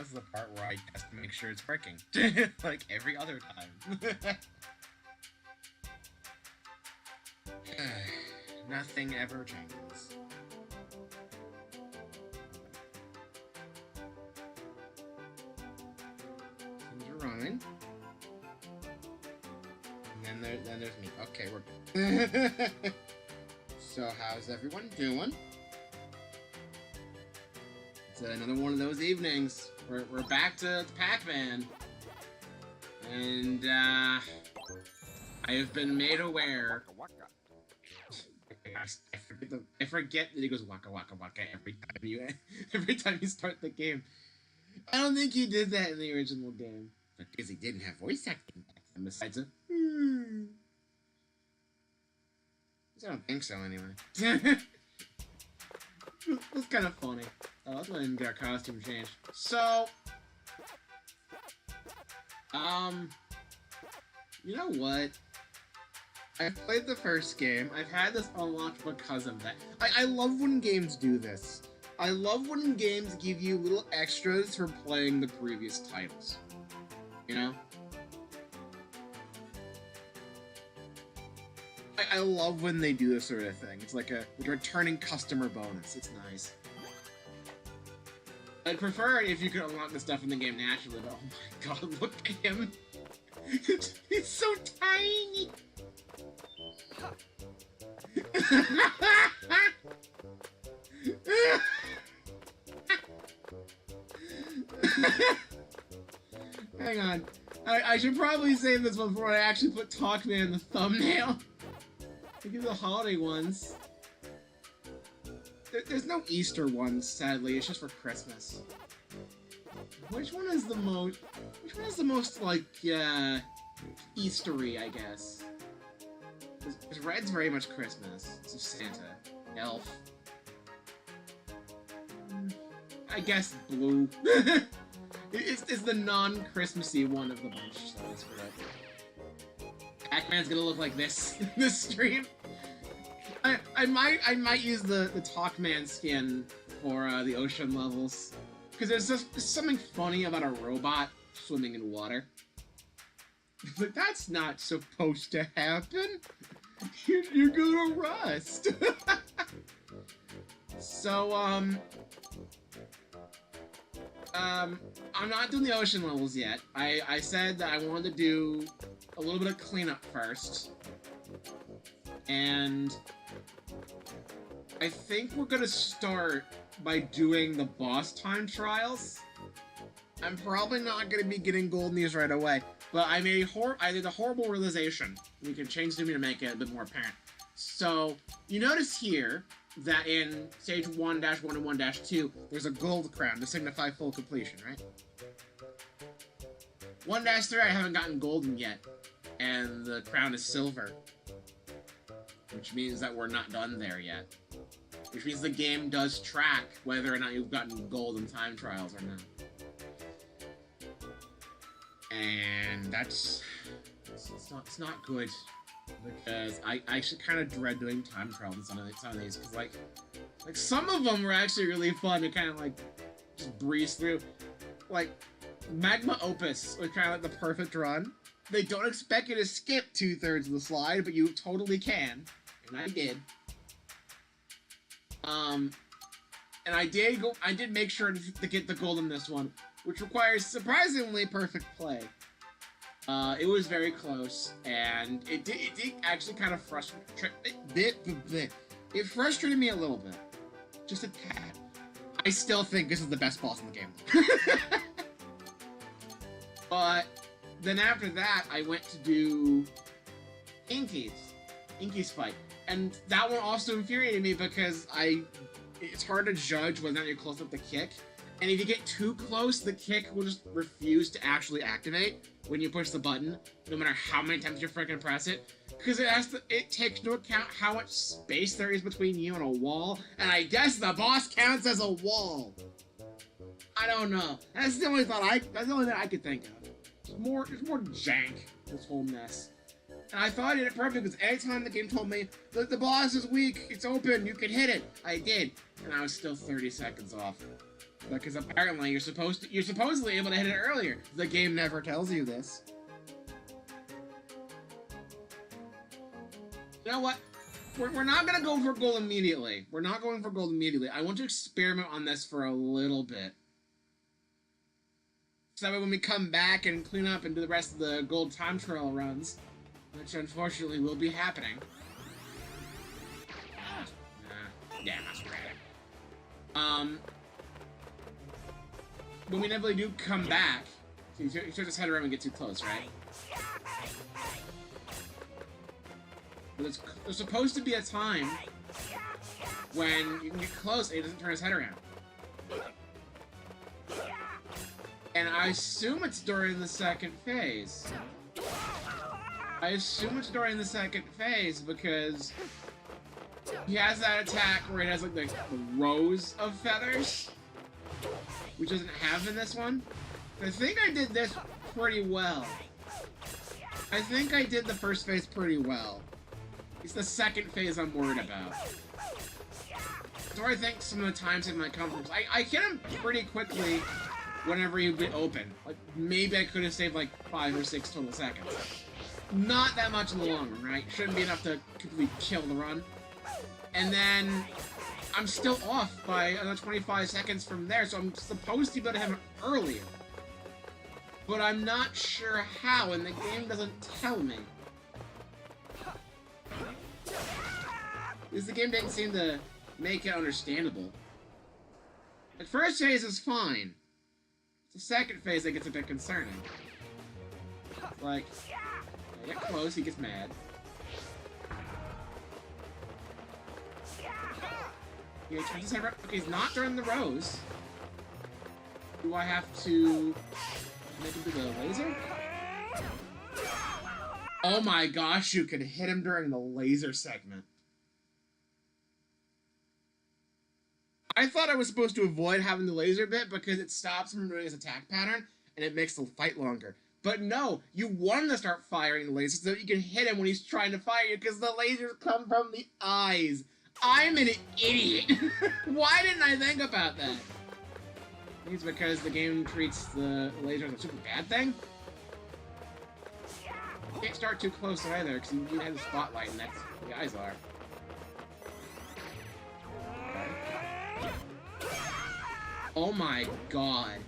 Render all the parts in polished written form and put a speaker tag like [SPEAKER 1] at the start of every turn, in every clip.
[SPEAKER 1] is the part where I test to make sure it's working. Like every other time. Nothing ever changes. Things are running. And then there's me. Okay, we're good. So how's everyone doing? It's another one of those evenings. We're back to Pac-Man. And I have been made aware. I forget that he goes waka waka waka every time you start the game. I don't think he did that in the original game. Because he didn't have voice acting back then besides a I don't think so anyway. It's kind of funny. Oh, let's go ahead and get our costume changed. So, you know what? I've played the first game. I've had this unlocked because of that. I love when games do this. I love when games give you little extras for playing the previous titles. You know? I love when they do this sort of thing. It's like a returning customer bonus. It's nice. I'd prefer it if you could unlock the stuff in the game naturally, but oh my god, look at him! He's so tiny! Hang on. I should probably save this one before I actually put Talkman in the thumbnail. Think of the holiday ones. There's no Easter ones, sadly. It's just for Christmas. Which one is the most... Which one is the most, like, Eastery, I guess? Because red's very much Christmas. It's just Santa. Elf. I guess blue. It's the non-Christmassy one of the bunch, so that's correct. Pac-Man's gonna look like this this stream. I might use the Talkman skin for the ocean levels, because there's something funny about a robot swimming in water. But that's not supposed to happen. You're gonna rust. So I'm not doing the ocean levels yet. I said that I wanted to do a little bit of cleanup first. And I think we're gonna start by doing the boss time trials. I'm probably not gonna be getting gold in these right away, but I did a horrible realization. We can change them to make it a bit more apparent. So, you notice here that in stage 1-1 and 1-2, there's a gold crown to signify full completion, right? 1-3, I haven't gotten golden yet, and the crown is silver. Which means that we're not done there yet. Which means the game does track whether or not you've gotten gold in time trials or not. And it's not good. Because I actually kind of dread doing time trials in some of these, because like some of them were actually really fun to kind of like just breeze through. Like Magma Opus was kind of like the perfect run. They don't expect you to skip 2/3 of the slide, but you totally can, and I did. And I did make sure to get the gold in this one, which requires surprisingly perfect play. It was very close, and it did actually kind of frustrate. It frustrated me a little bit, just a tad. I still think this is the best boss in the game. But then after that, I went to do Inky's fight, and that one also infuriated me because it's hard to judge whether or not you're close enough to kick. And if you get too close, the kick will just refuse to actually activate when you push the button, no matter how many times you freaking press it. Because it takes into account how much space there is between you and a wall, and I guess the boss counts as a wall. I don't know. That's the only thing I could think of. It's more jank, this whole mess. And I thought I did it perfect, because anytime the game told me that the boss is weak, it's open, you can hit it, I did. And I was still 30 seconds off. Because apparently you're supposedly able to hit it earlier. The game never tells you this. You know what? We're not gonna go for gold immediately. We're not going for gold immediately. I want to experiment on this for a little bit. So that way when we come back and clean up and do the rest of the gold time trial runs, which unfortunately will be happening. Yeah, that's right. When we inevitably do come back, so you should just head around and get too close, right? But there's supposed to be a time when you can get close and he doesn't turn his head around. And I assume it's during the second phase. I assume it's during the second phase because he has that attack where he has like the rows of feathers, which doesn't have in this one. I think I did this pretty well. I think I did the first phase pretty well. It's the second phase I'm worried about. So I think some of the times it might come from. I hit him pretty quickly whenever he would get open. Like, maybe I could have saved like 5 or 6 total seconds. Not that much in the long run, right? Shouldn't be enough to completely kill the run. And then I'm still off by another 25 seconds from there, so I'm supposed to be able to have it earlier. But I'm not sure how, and the game doesn't tell me. Because the game didn't seem to make it understandable. The first phase is fine. It's the second phase that gets a bit concerning. Like, I get close, he gets mad. Yeah, he turns his head around. Okay, he's not during the rows. Do I have to make him do the laser? Oh my gosh, you can hit him during the laser segment. I thought I was supposed to avoid having the laser bit because it stops him from doing his attack pattern and it makes the fight longer. But no, you want him to start firing the lasers so that you can hit him when he's trying to fire you because the lasers come from the eyes. I'm an idiot. Why didn't I think about that? I think it's because the game treats the laser as a super bad thing. You can't start too close either because you have the spotlight and that's where the eyes are. Oh my god.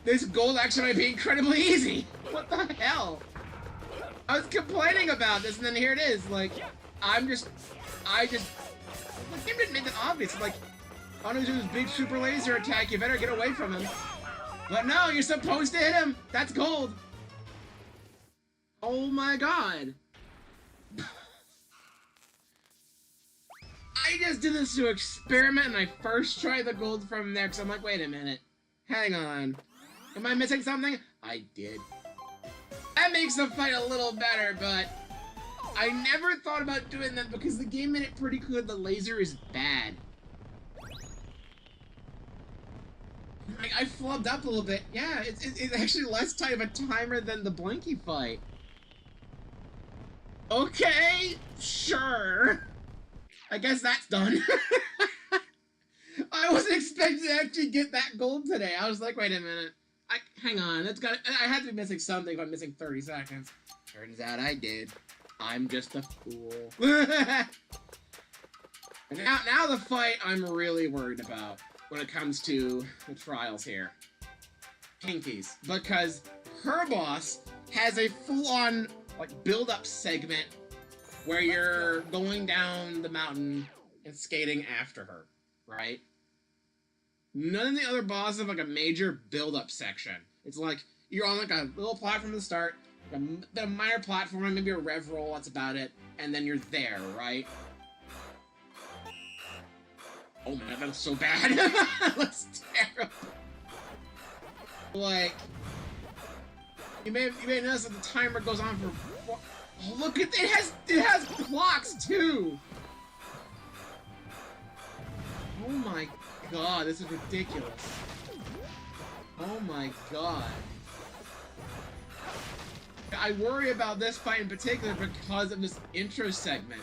[SPEAKER 1] This gold actually might be incredibly easy! What the hell? I was complaining about this and then here it is, like, the game didn't make it obvious, like, on his big super laser attack, you better get away from him. But no, you're supposed to hit him! That's gold! Oh my god. I just did this to experiment and I first tried the gold from there because I'm like, wait a minute. Hang on. Am I missing something? I did. That makes the fight a little better, but I never thought about doing that because the game made it pretty clear the laser is bad. I flubbed up a little bit. Yeah, it's actually less tight of a timer than the Blinky fight. Okay, sure. I guess that's done. I wasn't expecting to actually get that gold today. I was like, wait a minute. Hang on, I had to be missing something if I'm missing 30 seconds. Turns out I did. I'm just a fool. And now the fight I'm really worried about when it comes to the trials here. Pinkies. Because her boss has a full-on like build-up segment where you're going down the mountain and skating after her, right? None of the other bosses have like a major build-up section. It's like you're on like a little platform to start, a minor platform, maybe a rev roll, that's about it, and then you're there, right? Oh man, that was so bad. That's terrible. Like, you may notice that the timer goes on for. Oh, look at it has clocks too. Oh my god, this is ridiculous. Oh my god. I worry about this fight in particular because of this intro segment.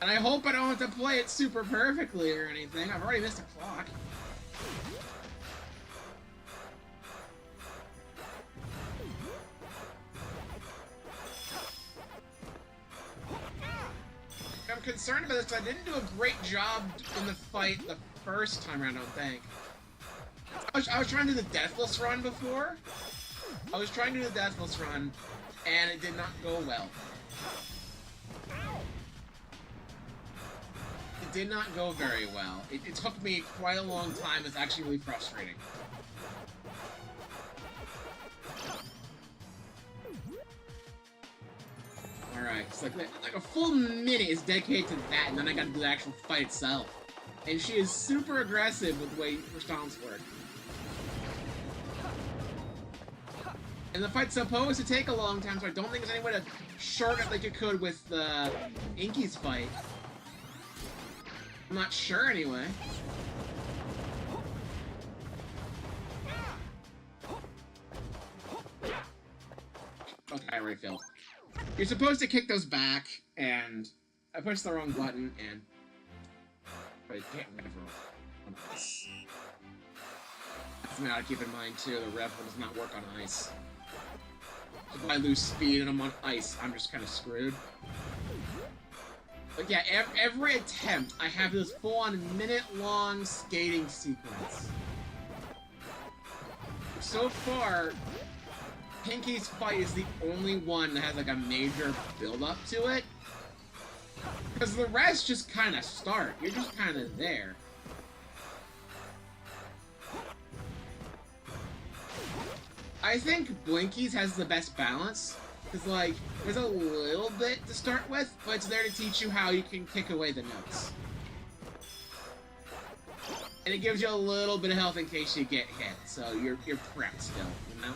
[SPEAKER 1] And I hope I don't have to play it super perfectly or anything. I've already missed a clock. concerned about this because I didn't do a great job in the fight the first time around, I don't think. I was trying to do the Deathless run before. I was trying to do the Deathless run, and it did not go well. It did not go very well. It took me quite a long time. It's actually really frustrating. Alright, it's like a full minute is dedicated to that, and then I gotta do the actual fight itself. And she is super aggressive with the way her stomps work. And the fight's supposed to take a long time, so I don't think there's any way to shorten it like you could with Inky's fight. I'm not sure, anyway. Okay, I already failed. You're supposed to kick those back, and I pushed the wrong button, and I can't remember on ice. That's something I gotta keep in mind too. The rev does not work on ice. If I lose speed and I'm on ice, I'm just kind of screwed. But yeah, every attempt, I have this full-on minute-long skating sequence. So far, Pinky's fight is the only one that has like a major build-up to it. Because the rest just kind of start. You're just kind of there. I think Blinky's has the best balance. Because, like, there's a little bit to start with, but it's there to teach you how you can kick away the notes. And it gives you a little bit of health in case you get hit, so you're prepped still, you know?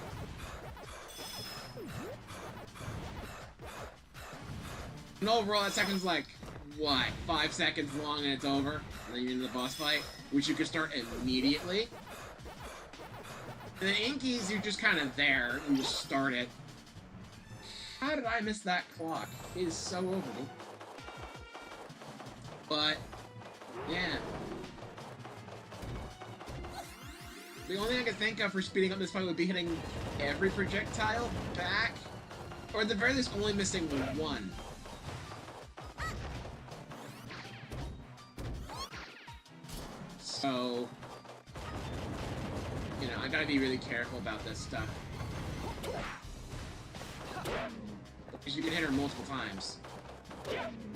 [SPEAKER 1] And overall, that second's like, what, 5 seconds long and it's over? And then you're into the boss fight, which you can start immediately. And then Inky's, you're just kind of there, and you just start it. How did I miss that clock? It is so over me. But, yeah. The only thing I could think of for speeding up this fight would be hitting every projectile back. Or at the very least, only missing one. So, you know, I gotta be really careful about this stuff. Because you can hit her multiple times.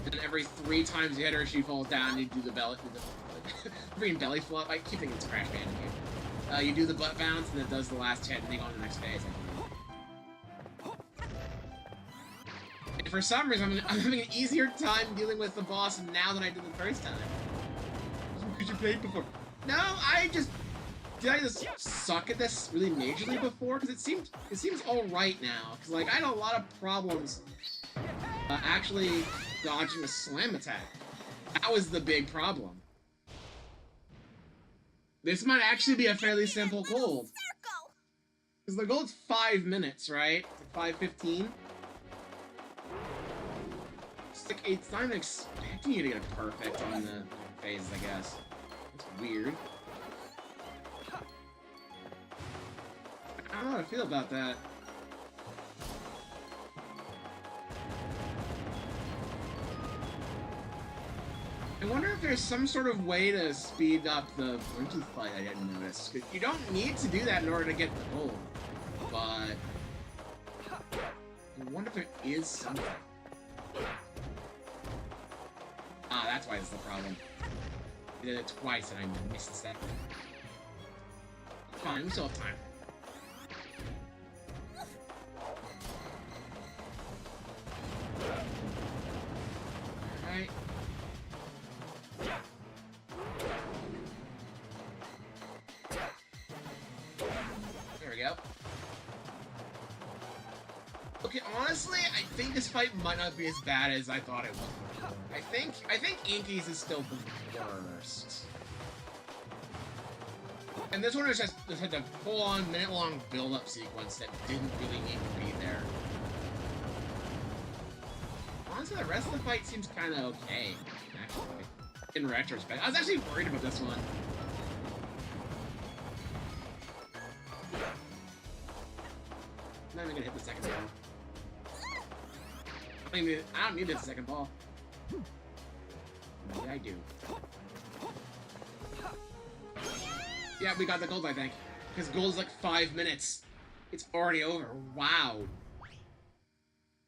[SPEAKER 1] And every 3 times you hit her, she falls down, you do the belly... freaking belly flop. I keep thinking it's Crash Bandicoot. You do the butt bounce, and it does the last hit, and then you go on to the next phase. And for some reason, I'm having an easier time dealing with the boss now than I did the first time. Because you played before. No, did I just suck at this really majorly before? Because it seems alright now. Because, like, I had a lot of problems actually dodging a slam attack. That was the big problem. This might actually be a fairly simple gold. Because the gold's 5 minutes, right? Like 5:15. It's not even expecting you to get it perfect on the phase, I guess. It's weird. I don't know how to feel about that. I wonder if there's some sort of way to speed up the Blinky fight I didn't notice. 'Cause you don't need to do that in order to get the gold. But I wonder if there is something. Ah, that's why it's the problem. I did it twice and I missed the second. Fine, we still have time. Alright. There we go. Okay, honestly, I think this fight might not be as bad as I thought it was before. I think Inky's is still the worst. And this one is just had a full-on minute-long build-up sequence that didn't really need to be there. Honestly, the rest of the fight seems kind of okay, actually. In retrospect. I was actually worried about this one. I'm not even gonna hit the second ball. I don't need the second ball. I do? Yeah, we got the gold, I think. Because gold is like 5 minutes. It's already over. Wow.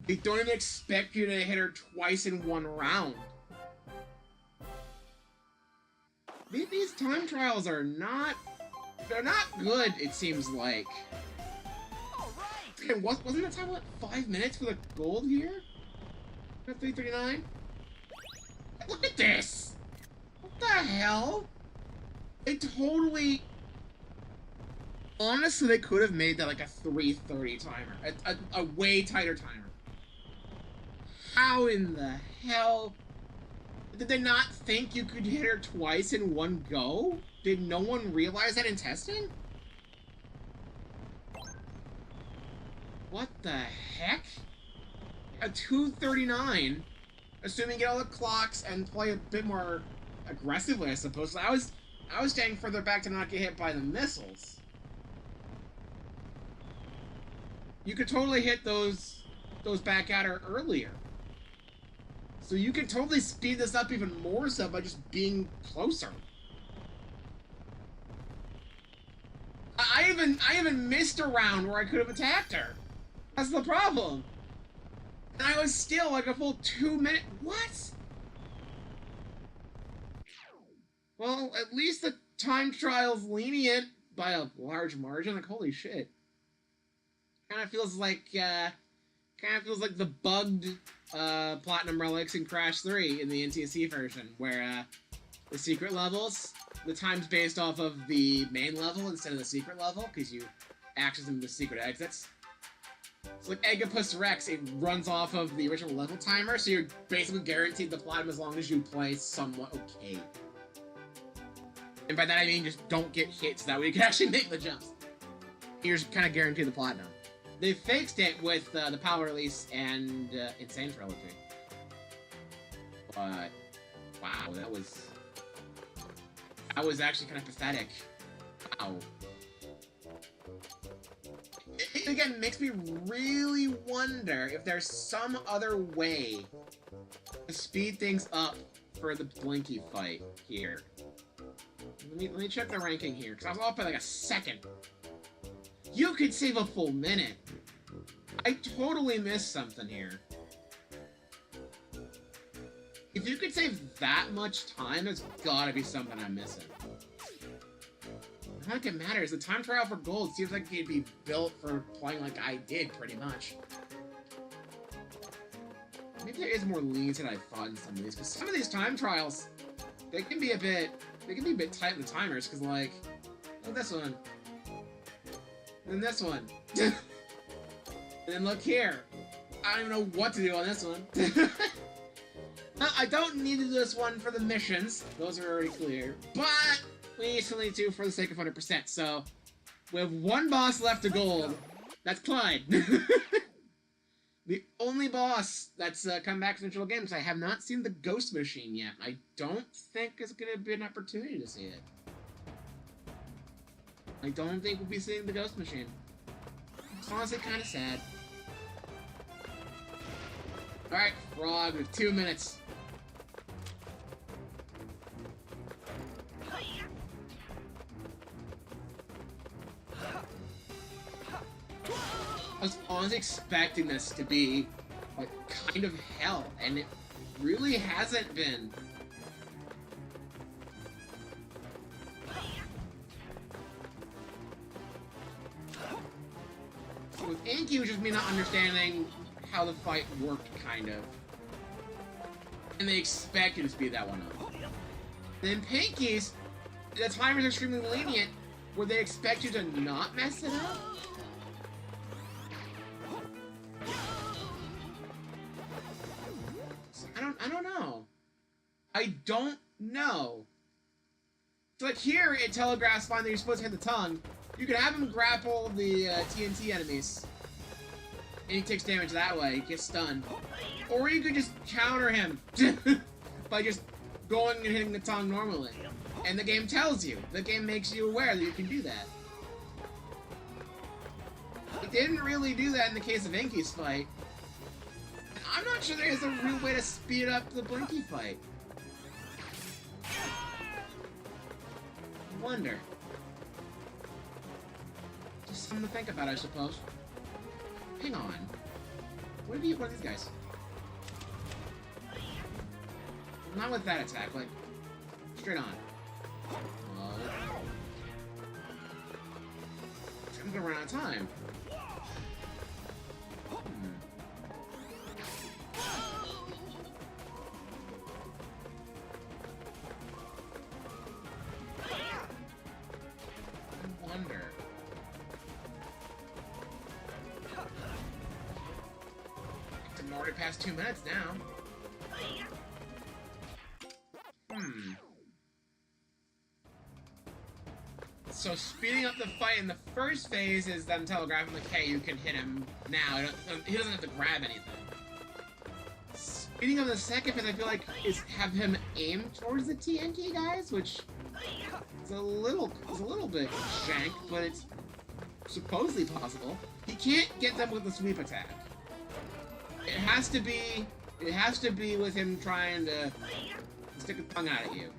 [SPEAKER 1] They don't even expect you to hit her twice in one round. These time trials are not... They're not good, it seems like. Okay, wasn't the time, what, 5 minutes for the gold here? At 3:39? Look at this! What the hell? They totally... Honestly, they could have made that like a 3:30 timer. A way tighter timer. How in the hell? Did they not think you could hit her twice in one go? Did no one realize that in testing? What the heck? A 2:39, assuming you get all the clocks and play a bit more aggressively, I suppose. So I was staying further back to not get hit by the missiles. You could totally hit those back at her earlier. So you can totally speed this up even more so by just being closer. I even missed a round where I could have attacked her. That's the problem. And I was still like a full 2 minute. What? Well, at least the time trial's lenient by a large margin. Like, holy shit. Kind of feels like the bugged platinum relics in Crash 3 in the NTSC version, where the secret levels, the time's based off of the main level instead of the secret level, because you access them with secret exits. It's like Eggopus Rex, it runs off of the original level timer, so you're basically guaranteed the platinum as long as you play somewhat okay. And by that I mean just don't get hit, so that way you can actually make the jumps. You're just kind of guaranteed the platinum. They fixed it with the Power Release and Insane Trilogy. But, wow, that was actually kind of pathetic. Wow. It again makes me really wonder if there's some other way to speed things up for the Blinky fight here. Let me check the ranking here, because I was off by like a second. You could save a full minute. I totally missed something here. If you could save that much time, there's gotta be something I'm missing. I don't think it matters. The time trial for gold seems like it'd be built for playing like I did, pretty much. Maybe there is more leniency than I thought in some of these, because some of these time trials, they can be a bit tight in the timers, because like, look at this one. And this one. And then look here. I don't even know what to do on this one. I don't need to do this one for the missions. Those are already clear. But we need to for the sake of 100%. So we have one boss left to gold. That's Clyde. The only boss that's come back from Digital Games. I have not seen the Ghost Machine yet. I don't think it's going to be an opportunity to see it. I don't think we'll be seeing the Ghost Machine. It's honestly kind of sad. Alright, Frog, with 2 minutes. I was honestly expecting this to be, like, kind of hell, and it really hasn't been. So with Inky, it was just me not understanding how the fight worked, kind of. And they expect you to speed that one up. Then Pinky's, the timer's extremely lenient, where they expect you to not mess it up. So I don't know. I don't know. So like here, it telegraphs fine that you're supposed to hit the tongue. You can have him grapple the TNT enemies. And he takes damage that way, he gets stunned. Or you could just counter him by just going and hitting the tongue normally. And the game tells you. The game makes you aware that you can do that. It didn't really do that in the case of Inky's fight. And I'm not sure there's a real way to speed up the Blinky fight. wonder. Just something to think about, I suppose. Hang on. What if you one of these guys? Not with that attack, like straight on. Oh. I'm gonna run out of time. I wonder. I'm already past 2 minutes now. So speeding up the fight in the first phase is them telegraphing like, hey, you can hit him now. He doesn't have to grab anything. Speeding up the second phase, I feel like, is have him aim towards the TNT guys, which is a little bit jank, but it's supposedly possible. He can't get them with a sweep attack. It has to be with him trying to stick a tongue out at you.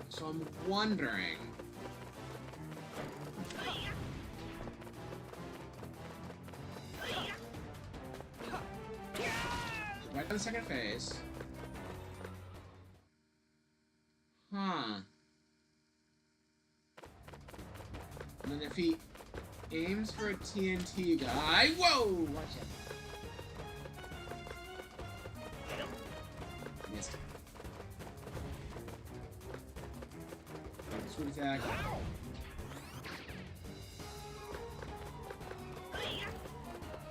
[SPEAKER 1] So I'm wondering. Right to the second phase. Huh. And then if he aims for a TNT guy. Whoa! Watch it. Missed. Sweet attack.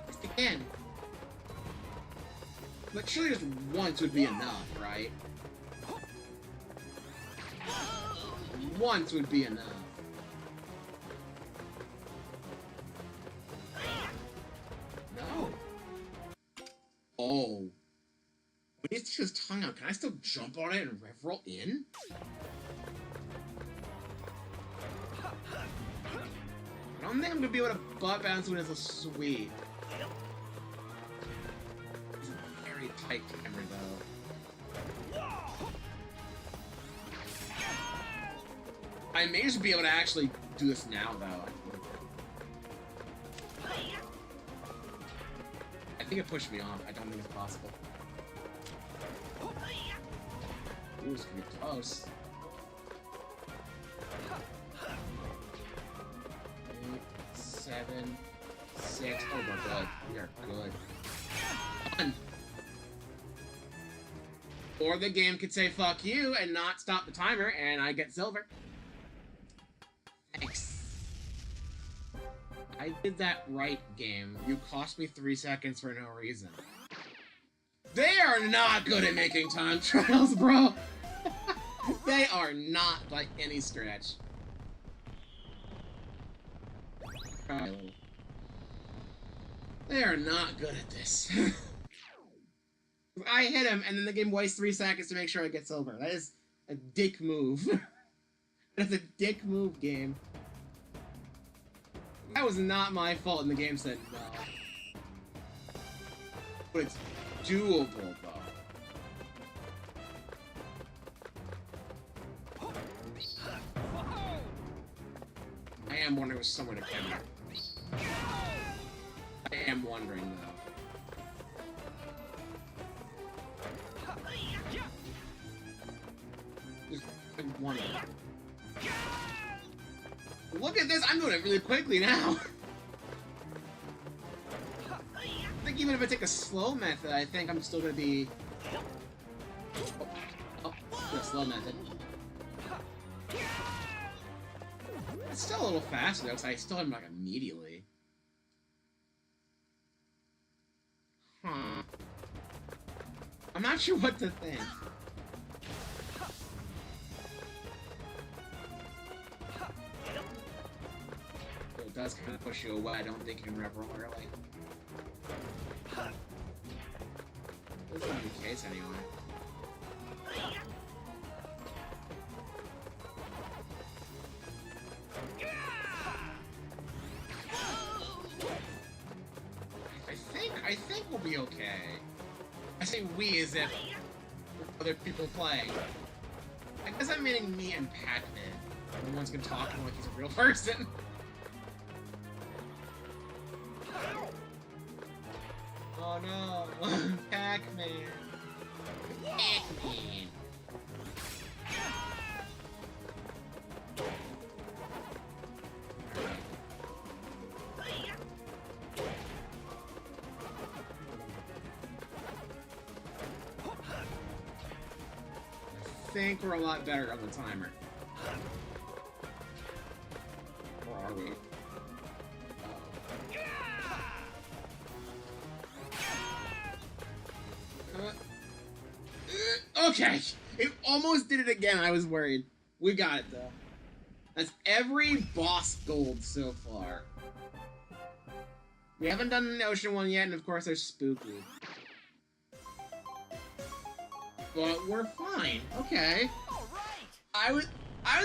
[SPEAKER 1] Missed again. Like, surely just once would be enough, right? Once would be enough. No. Oh. When he sticks his tongue out, can I still jump on it and rev roll in? I don't think I'm gonna be able to butt bounce when it's a sweep. It's a very tight camera though. I may just be able to actually do this now though. I think it pushed me off. I don't think it's possible. Ooh, it's gonna be close. 8, 7, 6. Oh, we're good. We are good. Done. Or the game could say fuck you and not stop the timer, and I get silver. Thanks. I did that right, game. You cost me 3 seconds for no reason. They are not good at making time trials, bro. They are not by any stretch. They are not good at this. I hit him, and then the game wastes 3 seconds to make sure I get silver. That is a dick move. That's a dick move, game. That was not my fault, and the game said no. But it's doable, though. I am wondering if someone to counter. I am wondering, though. Just one. Look at this! I'm doing it really quickly now! I think even if I take a slow method, I think I'm still gonna be... Oh, the slow method. It's still a little faster though, because I still hit him like immediately. Huh. I'm not sure what to think. It does kind of push you away. I don't think you can rev roll early. This is not the case anyway. I think we'll be okay. I say we as if other people playing. I guess I'm meaning me and Pac-Man. No one's gonna talk to him like he's a real person. Oh no, Pac-Man. Pac-Man. I think we're a lot better on the timer. Or are we? Okay! It almost did it again, I was worried. We got it, though. That's every boss gold so far. We haven't done an ocean one yet, and of course there's Spooky. But we're fine. Okay. I was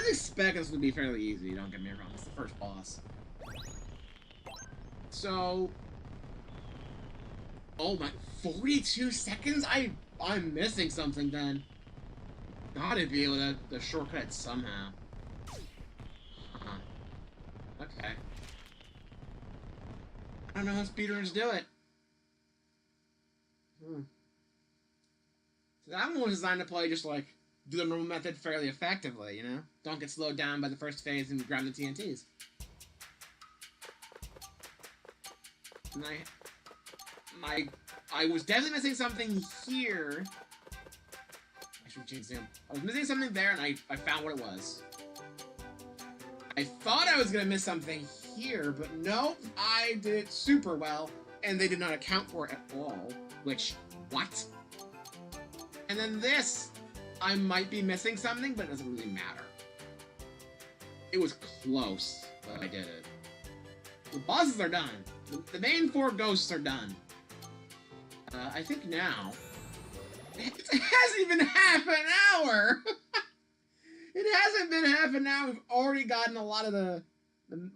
[SPEAKER 1] expecting this would be fairly easy, don't get me wrong. It's the first boss. So... Oh my... 42 seconds? I'm missing something then. Gotta be able to shortcut it somehow. Okay. I don't know how speedrunners do it. So that one was designed to play just like do the normal method fairly effectively, you know? Don't get slowed down by the first phase and grab the TNTs. And I was definitely missing something here. I should change zoom. I was missing something there, and I found what it was. I thought I was gonna miss something here, but nope, I did it super well, and they did not account for it at all. Which, what? And then this, I might be missing something, but it doesn't really matter. It was close, but I did it. The bosses are done. The main 4 ghosts are done. I think now... It hasn't been half an hour! It hasn't been half an hour. We've already gotten a lot of the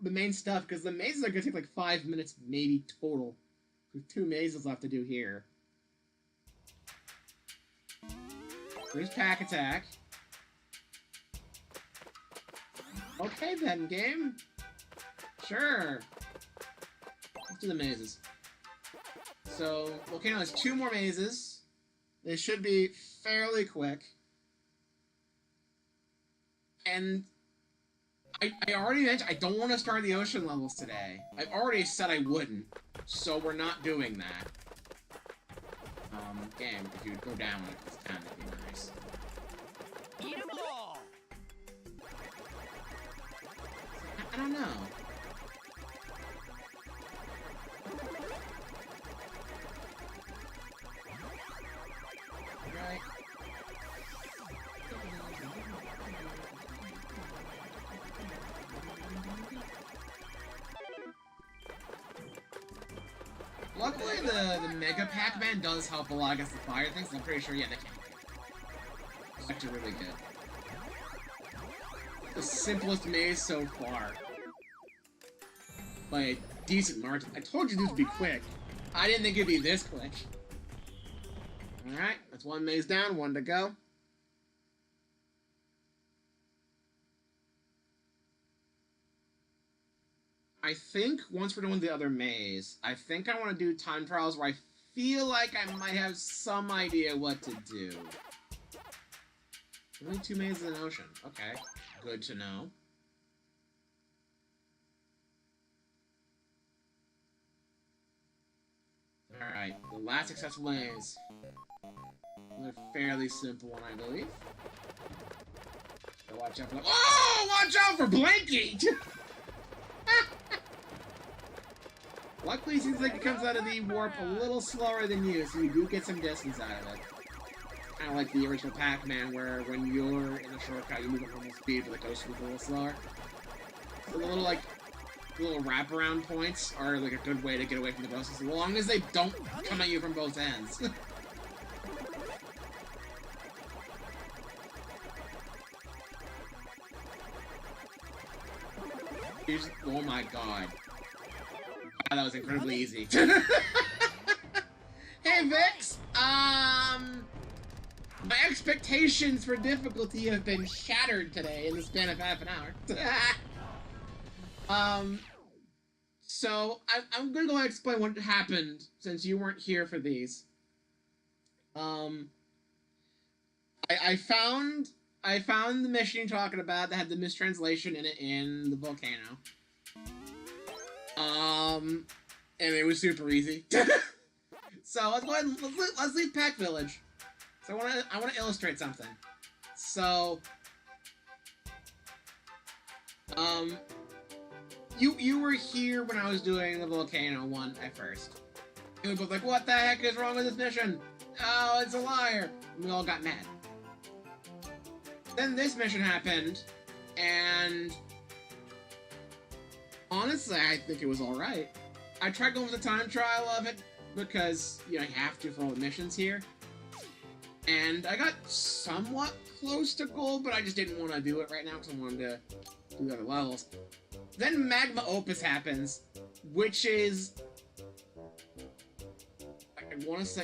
[SPEAKER 1] main stuff, because the mazes are going to take like 5 minutes, maybe, total. There's 2 mazes left to do here. There's Pack Attack. Okay then, game. Sure. Let's do the mazes. So, Volcano has 2 more mazes. They should be fairly quick. And I already mentioned I don't want to start the ocean levels today. I've already said I wouldn't, so we're not doing that. Game, if you would go down when it goes down, that'd be nice. Eat 'em all. I don't know. Right. Luckily, the Mega Pac-Man does help a lot against the fire things, so I'm pretty sure, yeah, they can. It's actually really good. The simplest maze so far. By a decent margin. I told you this would be quick. I didn't think it'd be this quick. Alright, that's 1 maze down, 1 to go. I think once we're done with the other maze, I think I want to do time trials where I feel like I might have some idea what to do. Only 2 mazes in the ocean. Okay, good to know. Alright, the last successful maze. Another fairly simple one, I believe. So watch out for... Oh! Watch out for Blanky! Luckily, it seems like it comes out of the warp a little slower than you, so you do get some distance out of it. Kind of like the original Pac-Man, where when you're in a shortcut, you move at normal speed, but the ghost moves a little slower. So the little, little wraparound points are, like, a good way to get away from the ghosts, as long as they don't come at you from both ends. Oh my god. Wow, that was incredibly easy. Hey, Vix! My expectations for difficulty have been shattered today in the span of half an hour. So I'm gonna go and explain what happened since you weren't here for these. I found the mission you're talking about that had the mistranslation in it in the volcano. And it was super easy. So let's go ahead and let's leave Pac Village. So I wanna illustrate something. So you were here when I was doing the volcano one at first. And we both like, what the heck is wrong with this mission? Oh, it's a liar. And we all got mad. Then this mission happened, and honestly, I think it was alright. I tried going for the time trial of it, because, you know, I have to for all the missions here. And I got somewhat close to gold, but I just didn't want to do it right now, because I wanted to do the other levels. Then Magma Opus happens, which is... I want to say...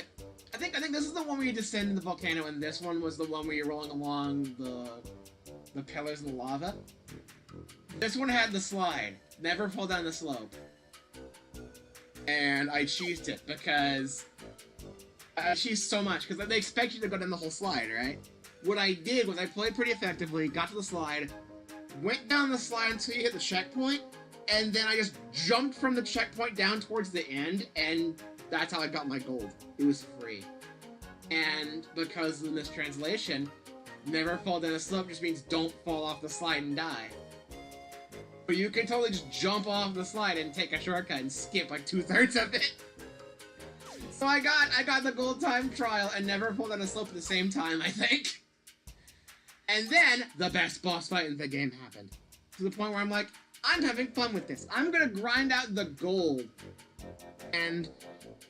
[SPEAKER 1] I think this is the one where you descend in the volcano, and this one was the one where you're rolling along the pillars and the lava. This one had the slide. Never fall down the slope. And I cheesed it because... I cheesed so much, because they expect you to go down the whole slide, right? What I did was I played pretty effectively, got to the slide, went down the slide until you hit the checkpoint, and then I just jumped from the checkpoint down towards the end, and that's how I got my gold. It was free. And because of the mistranslation, never fall down a slope just means don't fall off the slide and die. But you can totally just jump off the slide and take a shortcut and skip like 2/3 of it. So I got the gold time trial and never fall down a slope at the same time, I think. And then the best boss fight in the game happened. To the point where I'm like, I'm having fun with this. I'm gonna grind out the gold. And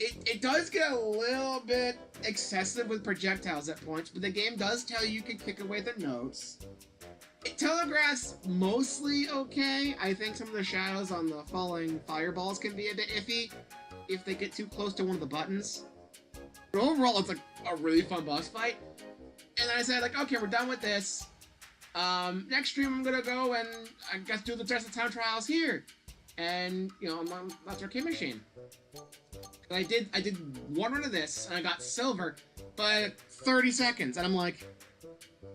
[SPEAKER 1] it does get a little bit excessive with projectiles at points, but the game does tell you can kick away the notes. It telegraphs mostly okay. I think some of the shadows on the falling fireballs can be a bit iffy if they get too close to one of the buttons. But overall, it's like a really fun boss fight. And then I said, like, okay, we're done with this. Next stream, I'm gonna go and I guess do the rest of the time trials here. And, you know, on my arcade machine. I did one run of this, and I got silver, but 30 seconds, and I'm like,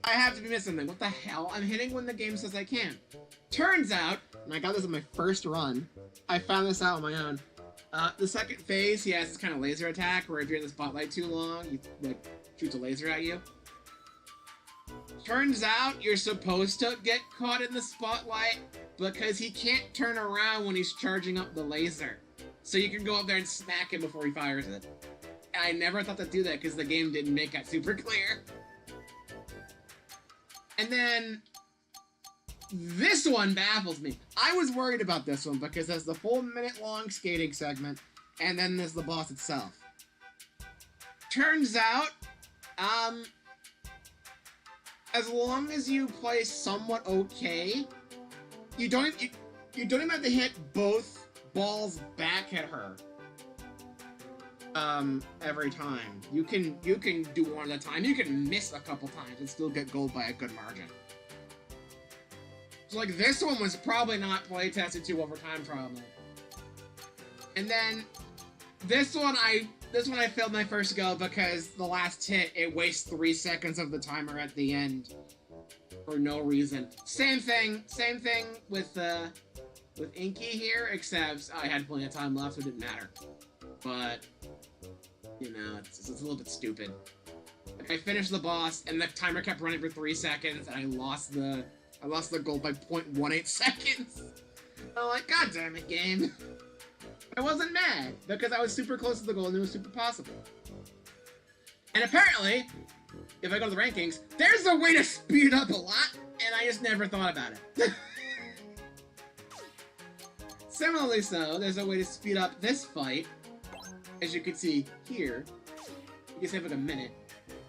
[SPEAKER 1] I have to be missing something. What the hell? I'm hitting when the game says I can. Turns out, and I got this in my first run, I found this out on my own. The second phase, he has this kind of laser attack, where if you're in the spotlight too long, he like shoots a laser at you. Turns out, you're supposed to get caught in the spotlight, because he can't turn around when he's charging up the laser. So you can go up there and smack him before he fires it. And I never thought to do that because the game didn't make that super clear. And then this one baffles me. I was worried about this one because there's the full minute-long skating segment, and then there's the boss itself. Turns out, as long as you play somewhat okay, you don't even have to hit both balls back at her every time. You can do one at a time. You can miss a couple times and still get gold by a good margin. So like this one was probably not play tested to over time problem. And then this one I failed my first go because the last hit it wastes 3 seconds of the timer at the end for no reason. Same thing with Inky here, except I had plenty of time left, so it didn't matter. But, you know, it's a little bit stupid. Like, I finished the boss, and the timer kept running for 3 seconds, and I lost the gold by 0.18 seconds. I'm like, god damn it, game. I wasn't mad, because I was super close to the goal, and it was super possible. And apparently, if I go to the rankings, there's a way to speed up a lot, and I just never thought about it. Similarly so, there's a way to speed up this fight. As you can see here, you can save like a minute.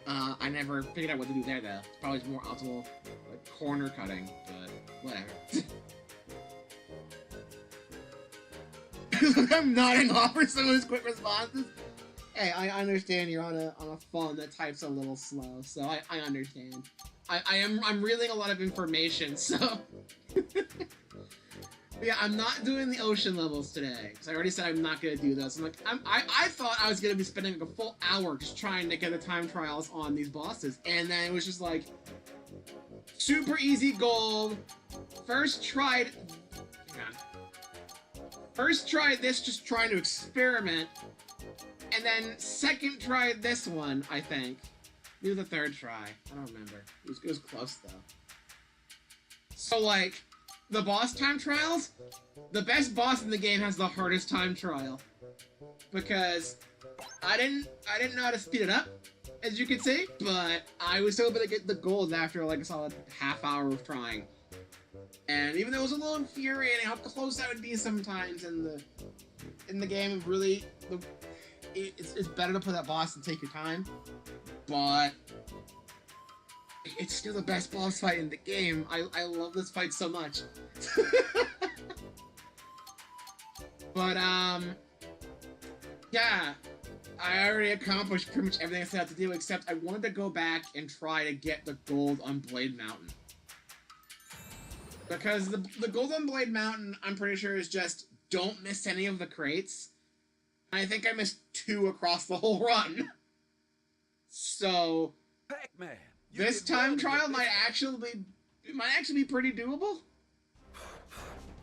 [SPEAKER 1] I never figured out what to do there though. It's probably more optimal like corner cutting, but whatever. I'm nodding off for some of his quick responses. Hey, I understand you're on a phone that types a little slow, so I understand. I'm reeling a lot of information, so yeah, I'm not doing the ocean levels today because I already said I'm not gonna do those. I'm like, I thought I was gonna be spending like a full hour just trying to get the time trials on these bosses, and then it was just like super easy gold. First tried this just trying to experiment, and then second tried this one, I think. Maybe the third try. I don't remember. It was close though. So like, the boss time trials, the best boss in the game has the hardest time trial. Because I didn't know how to speed it up, as you can see, but I was still able to get the gold after like a solid half hour of trying. And even though it was a little infuriating how close I would be sometimes in the game, really, it's better to play that boss and take your time. But it's still the best boss fight in the game. I love this fight so much. But yeah, I already accomplished pretty much everything I set out to do, except I wanted to go back and try to get the gold on Blade Mountain. Because the gold on Blade Mountain, I'm pretty sure, is just don't miss any of the crates. I think I missed 2 across the whole run. So
[SPEAKER 2] Pac-Man,
[SPEAKER 1] this time trial might actually be pretty doable.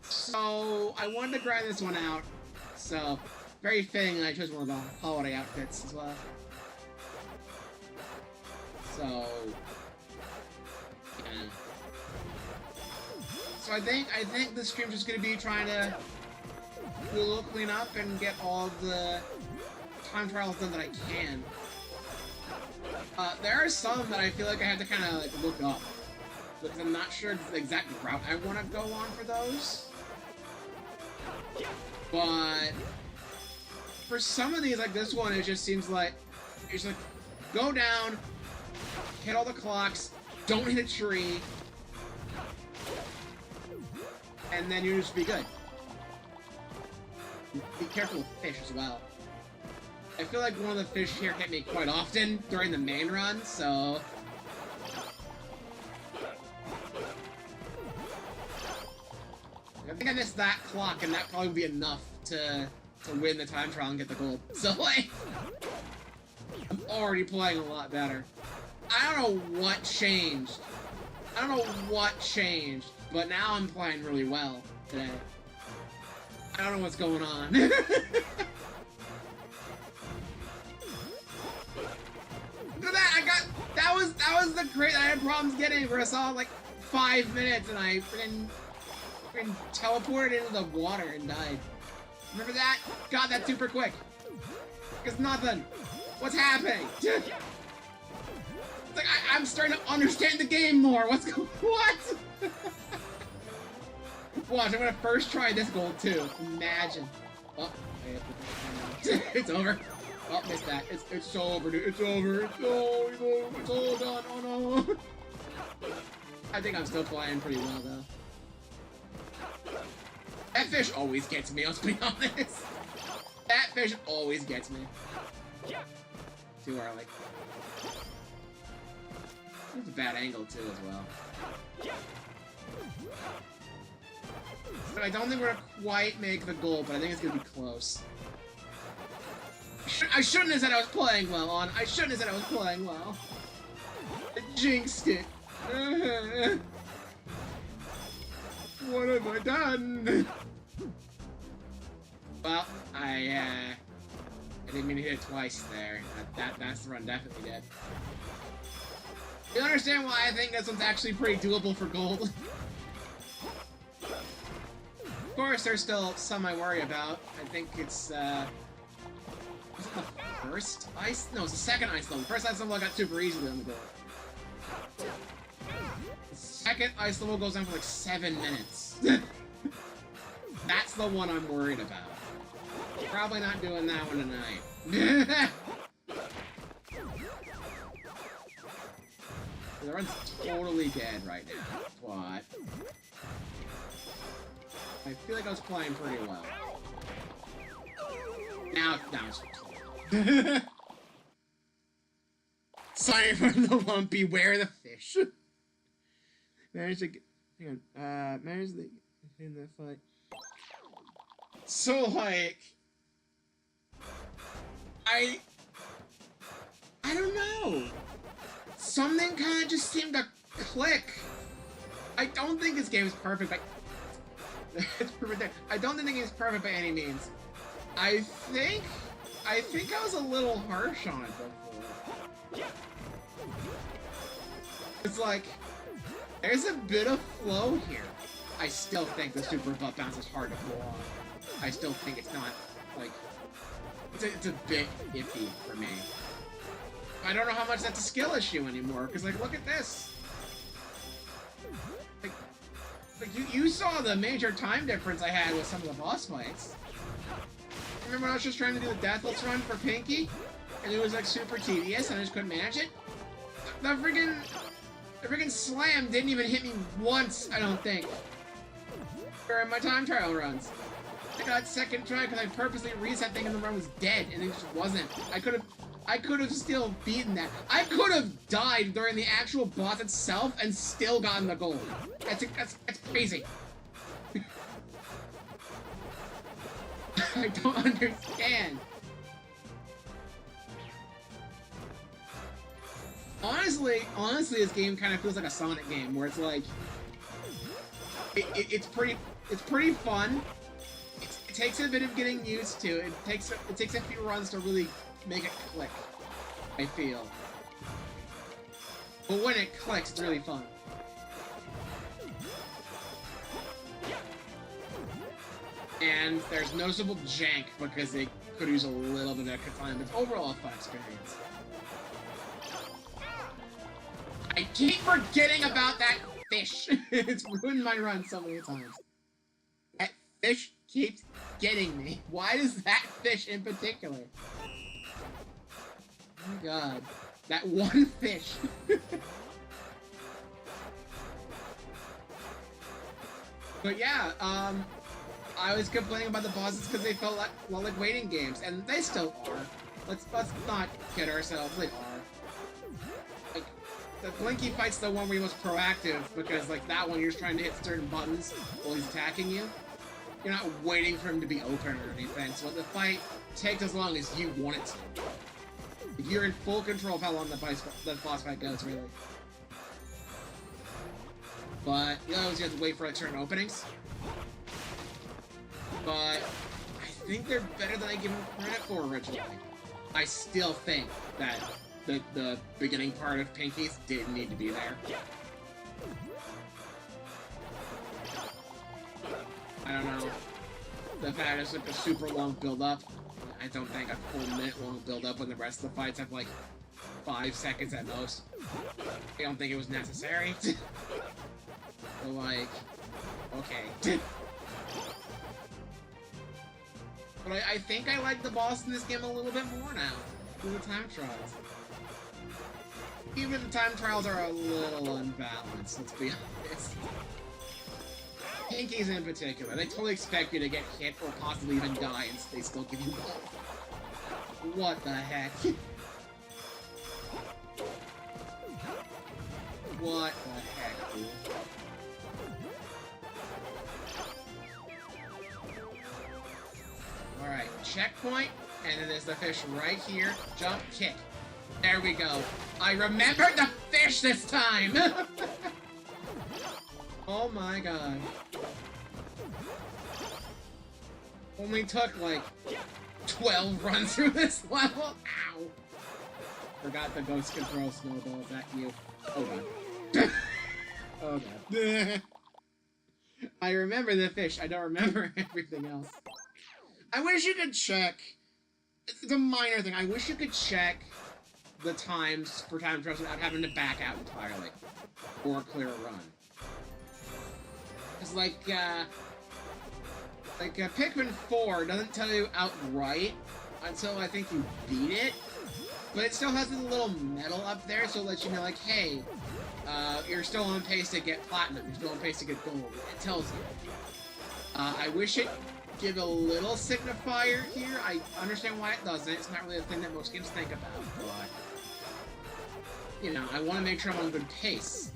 [SPEAKER 1] So I wanted to grind this one out. So very fitting I chose one of the holiday outfits as well. So yeah. So I think this stream's just gonna be trying to do a little cleanup and get all the time trials done that I can. There are some that I feel like I have to kind of like look up because I'm not sure the exact route I want to go on for those. But for some of these, like this one, it just seems like it's like go down, hit all the clocks, don't hit a tree, and then you just be good. Be careful with fish as well. I feel like one of the fish here hit me quite often during the main run, so I think I missed that clock, and that probably would be enough to win the time trial and get the gold. So like, I'm already playing a lot better. I don't know what changed. But now I'm playing really well today. I don't know what's going on. Look at that! That was the crate I had problems getting where I saw like 5 minutes and I freaking teleported into the water and died. Remember that? Got that super quick. It's nothing. What's happening? It's like I'm starting to understand the game more. What? Watch, I'm gonna first try this gold too. Imagine. Oh, it's over. Oh, missed that. It's over, dude. It's over. It's all done. Oh no. I think I'm still playing pretty well though. That fish always gets me, let's be honest. That fish always gets me. Too early. It's a bad angle too as well. But I don't think we're gonna quite make the goal, but I think it's gonna be close. I shouldn't have said I was playing well, I shouldn't have said I was playing well. I jinxed it. What have I done? Well, I didn't mean to hit it twice there. That's the run definitely did. You understand why I think this one's actually pretty doable for gold? Of course, there's still some I worry about. I think it's, was it the first ice? No, it's the second ice level. The first ice level I got super easily on the goal. The second ice level goes on for like 7 minutes. That's the one I'm worried about. Probably not doing that one tonight. The run's totally dead right now, but I feel like I was playing pretty well. Now it's Sorry for the lumpy. Where the fish? Managed to get. Hang on. Managed to in the fight. So like, I don't know. Something kind of just seemed to click. I don't think this game is perfect. It's perfect there. I don't think it's perfect by any means. I think I was a little harsh on it before. It's like, there's a bit of flow here. I still think the super butt bounce is hard to pull off. I still think it's not, like, it's a bit iffy for me. I don't know how much that's a skill issue anymore, because, like, look at this. Like you saw the major time difference I had with some of the boss fights. Remember when I was just trying to do the Deathless run for Pinky? And it was, like, super tedious, and I just couldn't manage it? The friggin' slam didn't even hit me once, I don't think. During my time trial runs. I got second try because I purposely reset thing and the run was dead, and it just wasn't. I could have still beaten that. I could have died during the actual boss itself and still gotten the gold. That's crazy. I don't understand. Honestly, this game kind of feels like a Sonic game, where it's like, it's pretty fun. It takes a bit of getting used to. It takes a few runs to really make it click, I feel. But when it clicks, it's really fun. And there's noticeable jank because they could use a little bit of extra time, but overall a fun experience. I keep forgetting about that fish. It's ruined my run so many times. That fish keeps getting me. Why does that fish in particular? Oh my god. That one fish. But yeah, I was complaining about the bosses because they felt like waiting games, and they still are. Let's not kid ourselves, they are. Like, the Blinky fight's the one where you're most proactive, because like that one you're just trying to hit certain buttons while he's attacking you. You're not waiting for him to be open or anything, so the fight takes as long as you want it to. You're in full control of how long the boss fight goes, really. But you always have to wait for like certain openings. But I think they're better than I give them credit for originally. I still think that the beginning part of Pinky's didn't need to be there. I don't know. The fact it's like a super long build-up. I don't think a full minute-long build-up when the rest of the fights have like 5 seconds at most. I don't think it was necessary. So like, okay. But I think I like the boss in this game a little bit more now, through the time trials. Even if the time trials are a little unbalanced, let's be honest. Pinkies in particular, they totally expect you to get hit or possibly even die, and they still give you gold. What the heck? What the heck, dude? Alright, checkpoint, and then there's the fish right here. Jump, kick. There we go. I remembered the fish this time! Oh my god. Only took like 12 runs through this level. Ow! Forgot the ghost control snowball. Is that you? Oh god. Oh god. I remember the fish. I don't remember everything else. I wish you could check. It's a minor thing. I wish you could check the times for time trials without having to back out entirely or clear a run. It's like Pikmin 4 doesn't tell you outright until I think you beat it, but it still has a little medal up there, so it lets you know, like, hey, you're still on pace to get platinum, you're still on pace to get gold. It tells you. I wish it give a little signifier here. I understand why it doesn't. It's not really a thing that most games think about, but you know, I want to make sure I'm on good pace.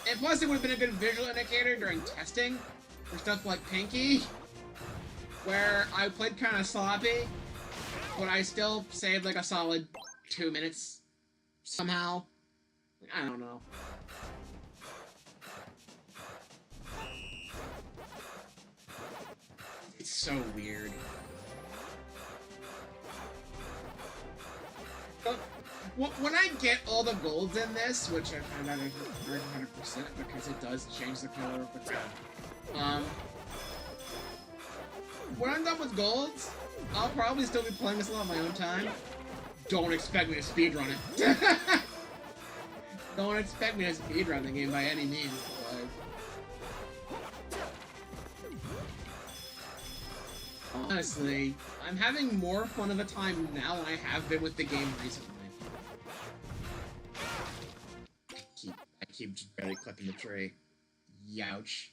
[SPEAKER 1] And plus, it would have been a good visual indicator during testing for stuff like Pinky, where I played kind of sloppy, but I still saved like a solid 2 minutes somehow. I don't know. It's so weird. But when I get all the golds in this, which I find out 100% because it does change the color of the card. When I'm done with golds, I'll probably still be playing this a lot on my own time. Don't expect me to speedrun it. Don't expect me to speedrun the game by any means. Honestly, I'm having more fun of a time now than I have been with the game recently. I keep just barely clipping the tree. Youch.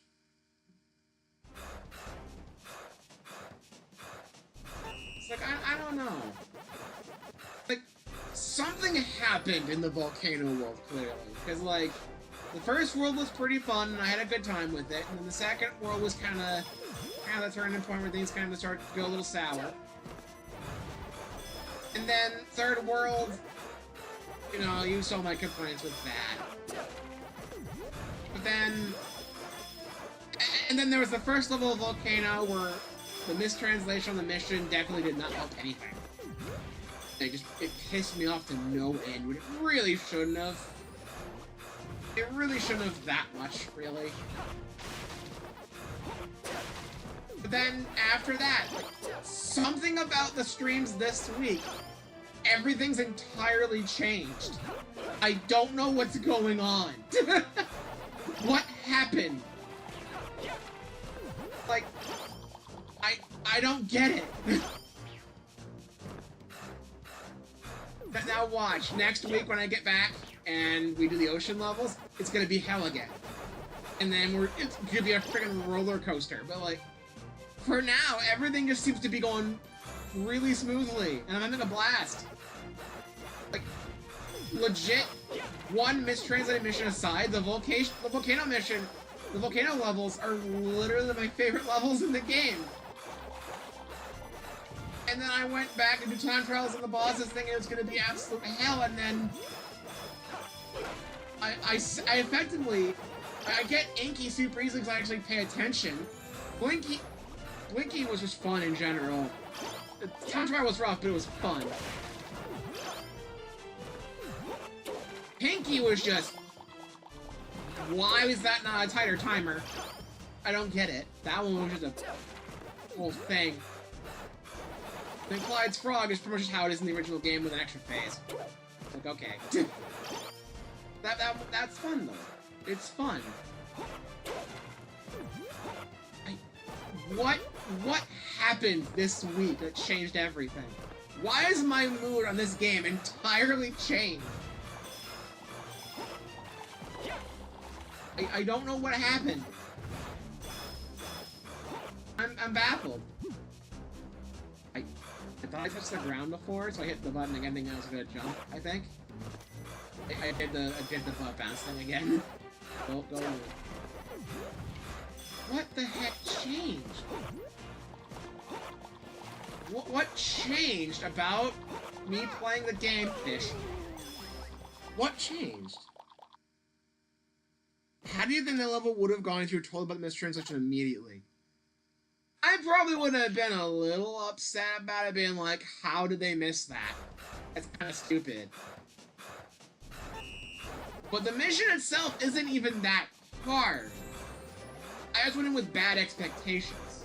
[SPEAKER 1] It's like, I don't know. Like, something happened in the volcano world, clearly. Because, like, the first world was pretty fun, and I had a good time with it. And then the second world was kind of the turning point where things kind of start to go a little sour. And then third world, you know, you saw my complaints with that. But then... And then there was the first level of Volcano where the mistranslation on the mission definitely did not help anything. It pissed me off to no end, when it really shouldn't have. It really shouldn't have that much, really. But then, after that, something about the streams this week, everything's entirely changed. I don't know what's going on. What happened? Like, I don't get it. Now watch, next week when I get back and we do the ocean levels, it's gonna be hell again. And then it's gonna be a freaking roller coaster. But like, for now, everything just seems to be going really smoothly, and I'm having a blast. Like, legit, one mistranslated mission aside, the volcano mission, the volcano levels are literally my favorite levels in the game. And then I went back and do time trials on the bosses thinking it was going to be absolute hell, and then I effectively, I get Inky super easily because I actually pay attention. Blinky was just fun in general. The time trial was rough, but it was fun. Pinky was just, why was that not a tighter timer? I don't get it. That one was just a whole thing. Then Clyde's Frog is pretty much just how it is in the original game with an extra phase. It's like, okay. That's fun, though. It's fun. What happened this week that changed everything? Why is my mood on this game entirely changed? I don't know what happened. I'm baffled. I thought I touched the ground before, so I hit the button again thinking I was gonna jump, I think. I did the bounce thing again. Go. What the heck changed? What changed about me playing the game, Fish? What changed? How do you think the level would have gone if you were told about the mistranslation immediately? I probably would have been a little upset about it, being like, how did they miss that? That's kind of stupid. But the mission itself isn't even that hard. I just went in with bad expectations.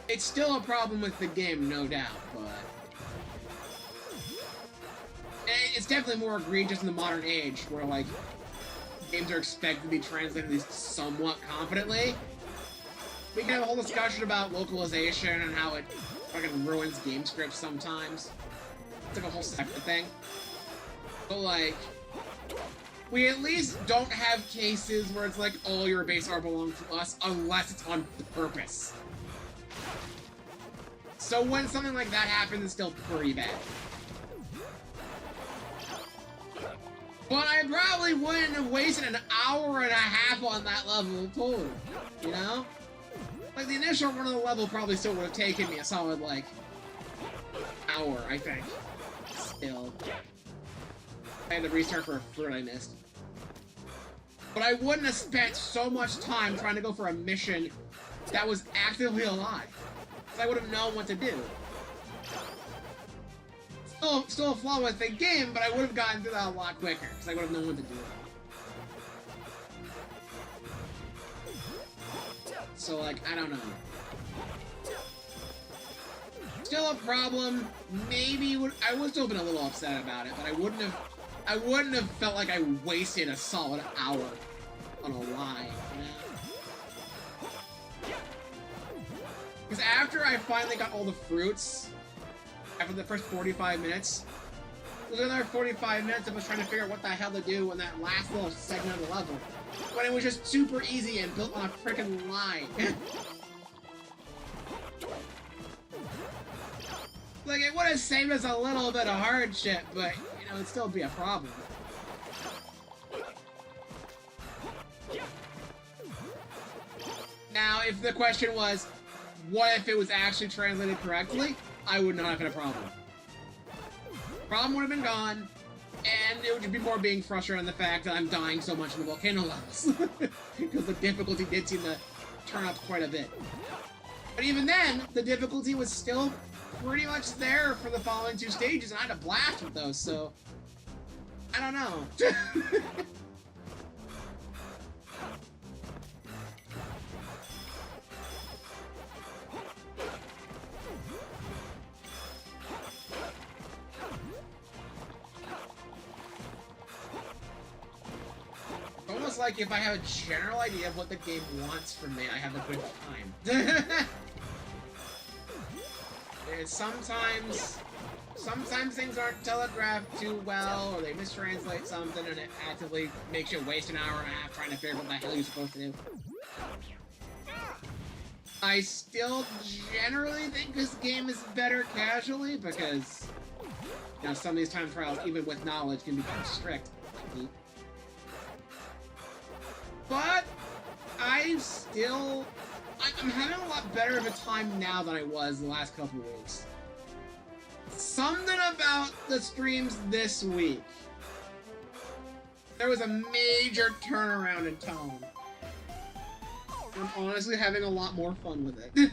[SPEAKER 1] It's still a problem with the game, no doubt, but it's definitely more egregious in the modern age, where, like, games are expected to be translated at least somewhat confidently. We can have a whole discussion about localization and how it fucking ruins game scripts sometimes. It's like a whole separate thing. But, like, we at least don't have cases where it's like all your base art belongs to us unless it's on purpose. So when something like that happens, it's still pretty bad. But I probably wouldn't have wasted an hour and a half on that level totally, you know? Like, the initial run of the level probably still would have taken me a solid, like, hour, I think. Still. I had to restart for a fruit I missed. But I wouldn't have spent so much time trying to go for a mission that was actively alive. Because I would have known what to do. Still a flaw with the game, but I would have gotten through that a lot quicker, because I would have known what to do. So, like, I don't know. Still a problem. Maybe I would still have been a little upset about it, but I wouldn't have felt like I wasted a solid hour on a lie. Because after I finally got all the fruits, after the first 45 minutes, there was another 45 minutes of us trying to figure out what the hell to do in that last little segment of the level. When it was just super easy and built on a freaking lie. Like, it would have saved us a little bit of hardship, but, you know, it'd still be a problem. Now, if the question was, what if it was actually translated correctly? I would not have had a problem. Problem would have been gone, and it would just be more being frustrated on the fact that I'm dying so much in the volcano levels. Because the difficulty did seem to turn up quite a bit. But even then, the difficulty was still pretty much there for the following two stages, and I had a blast with those, so... I don't know. Almost like if I have a general idea of what the game wants from me, I have a good time. And sometimes things aren't telegraphed too well, or they mistranslate something, and it actively makes you waste an hour and a half trying to figure out what the hell you're supposed to do. I still generally think this game is better casually, because, you know, some of these time trials, even with knowledge, can be kind of strict. But I'm having a lot better of a time now than I was the last couple of weeks. Something about the streams this week. There was a major turnaround in tone. I'm honestly having a lot more fun with it.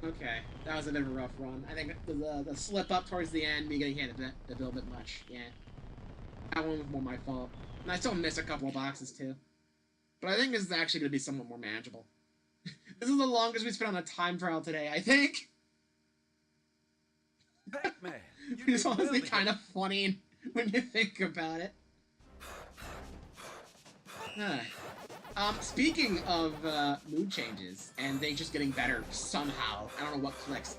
[SPEAKER 1] Okay, that was a bit of a rough run. I think the slip up towards the end, me getting hit a little bit much. Yeah, that one was more my fault. And I still missed a couple of boxes too. But I think this is actually going to be somewhat more manageable. This is the longest we spent on a time trial today, I think.
[SPEAKER 2] Pac-Man,
[SPEAKER 1] It's honestly kind of funny when you think about it. Speaking of mood changes, and they just getting better somehow, I don't know what clicks.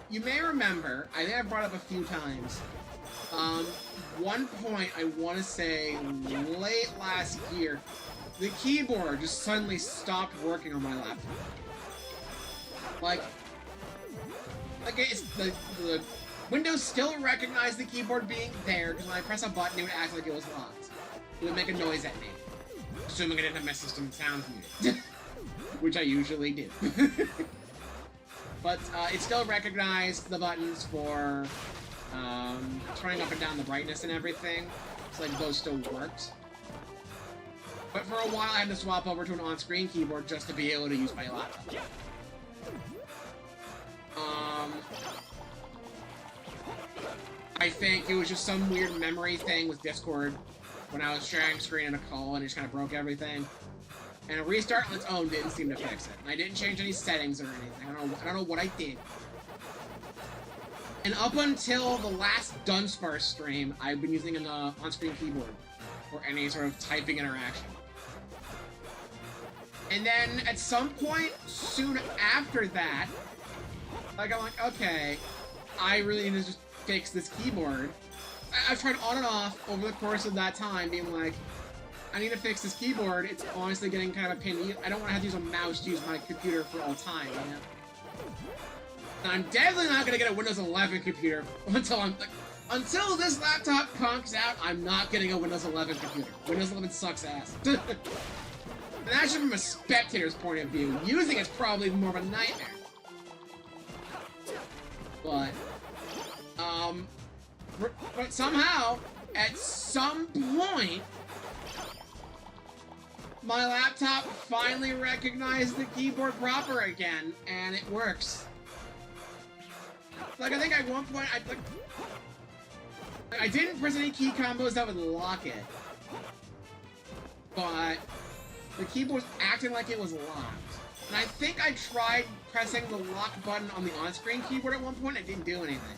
[SPEAKER 1] You may remember, I think I brought up a few times, one point, I want to say late last year, the keyboard just suddenly stopped working on my laptop. Like it's the Windows still recognized the keyboard being there, because when I press a button, it would act like it was locked. It would make a noise at me, assuming I didn't have my system sounds muted, which I usually do. But it still recognized the buttons for turning up and down the brightness and everything, so like those still worked. But for a while I had to swap over to an on-screen keyboard just to be able to use my laptop. I think it was just some weird memory thing with Discord when I was sharing screen in a call and it just kind of broke everything. And a restart on its own didn't seem to fix it. And I didn't change any settings or anything. I don't know what I did. And up until the last Dunsparce stream, I've been using an on-screen keyboard for any sort of typing interaction. And then at some point soon after that, Like, I'm like, okay, I really need to just fix this keyboard. I've tried on and off over the course of that time, being like, I need to fix this keyboard. It's honestly getting kind of a pain. I don't want to have to use a mouse to use my computer for all time, you know? And I'm definitely not going to get a Windows 11 computer until this laptop conks out. I'm not getting a Windows 11 computer. Windows 11 sucks ass. And actually, from a spectator's point of view, using it's probably more of a nightmare. But somehow, at some point, my laptop finally recognized the keyboard proper again, and it works. Like, I think at one point, I didn't press any key combos that would lock it. But the keyboard was acting like it was locked. And I think I tried pressing the lock button on the on-screen keyboard at one point, and it didn't do anything.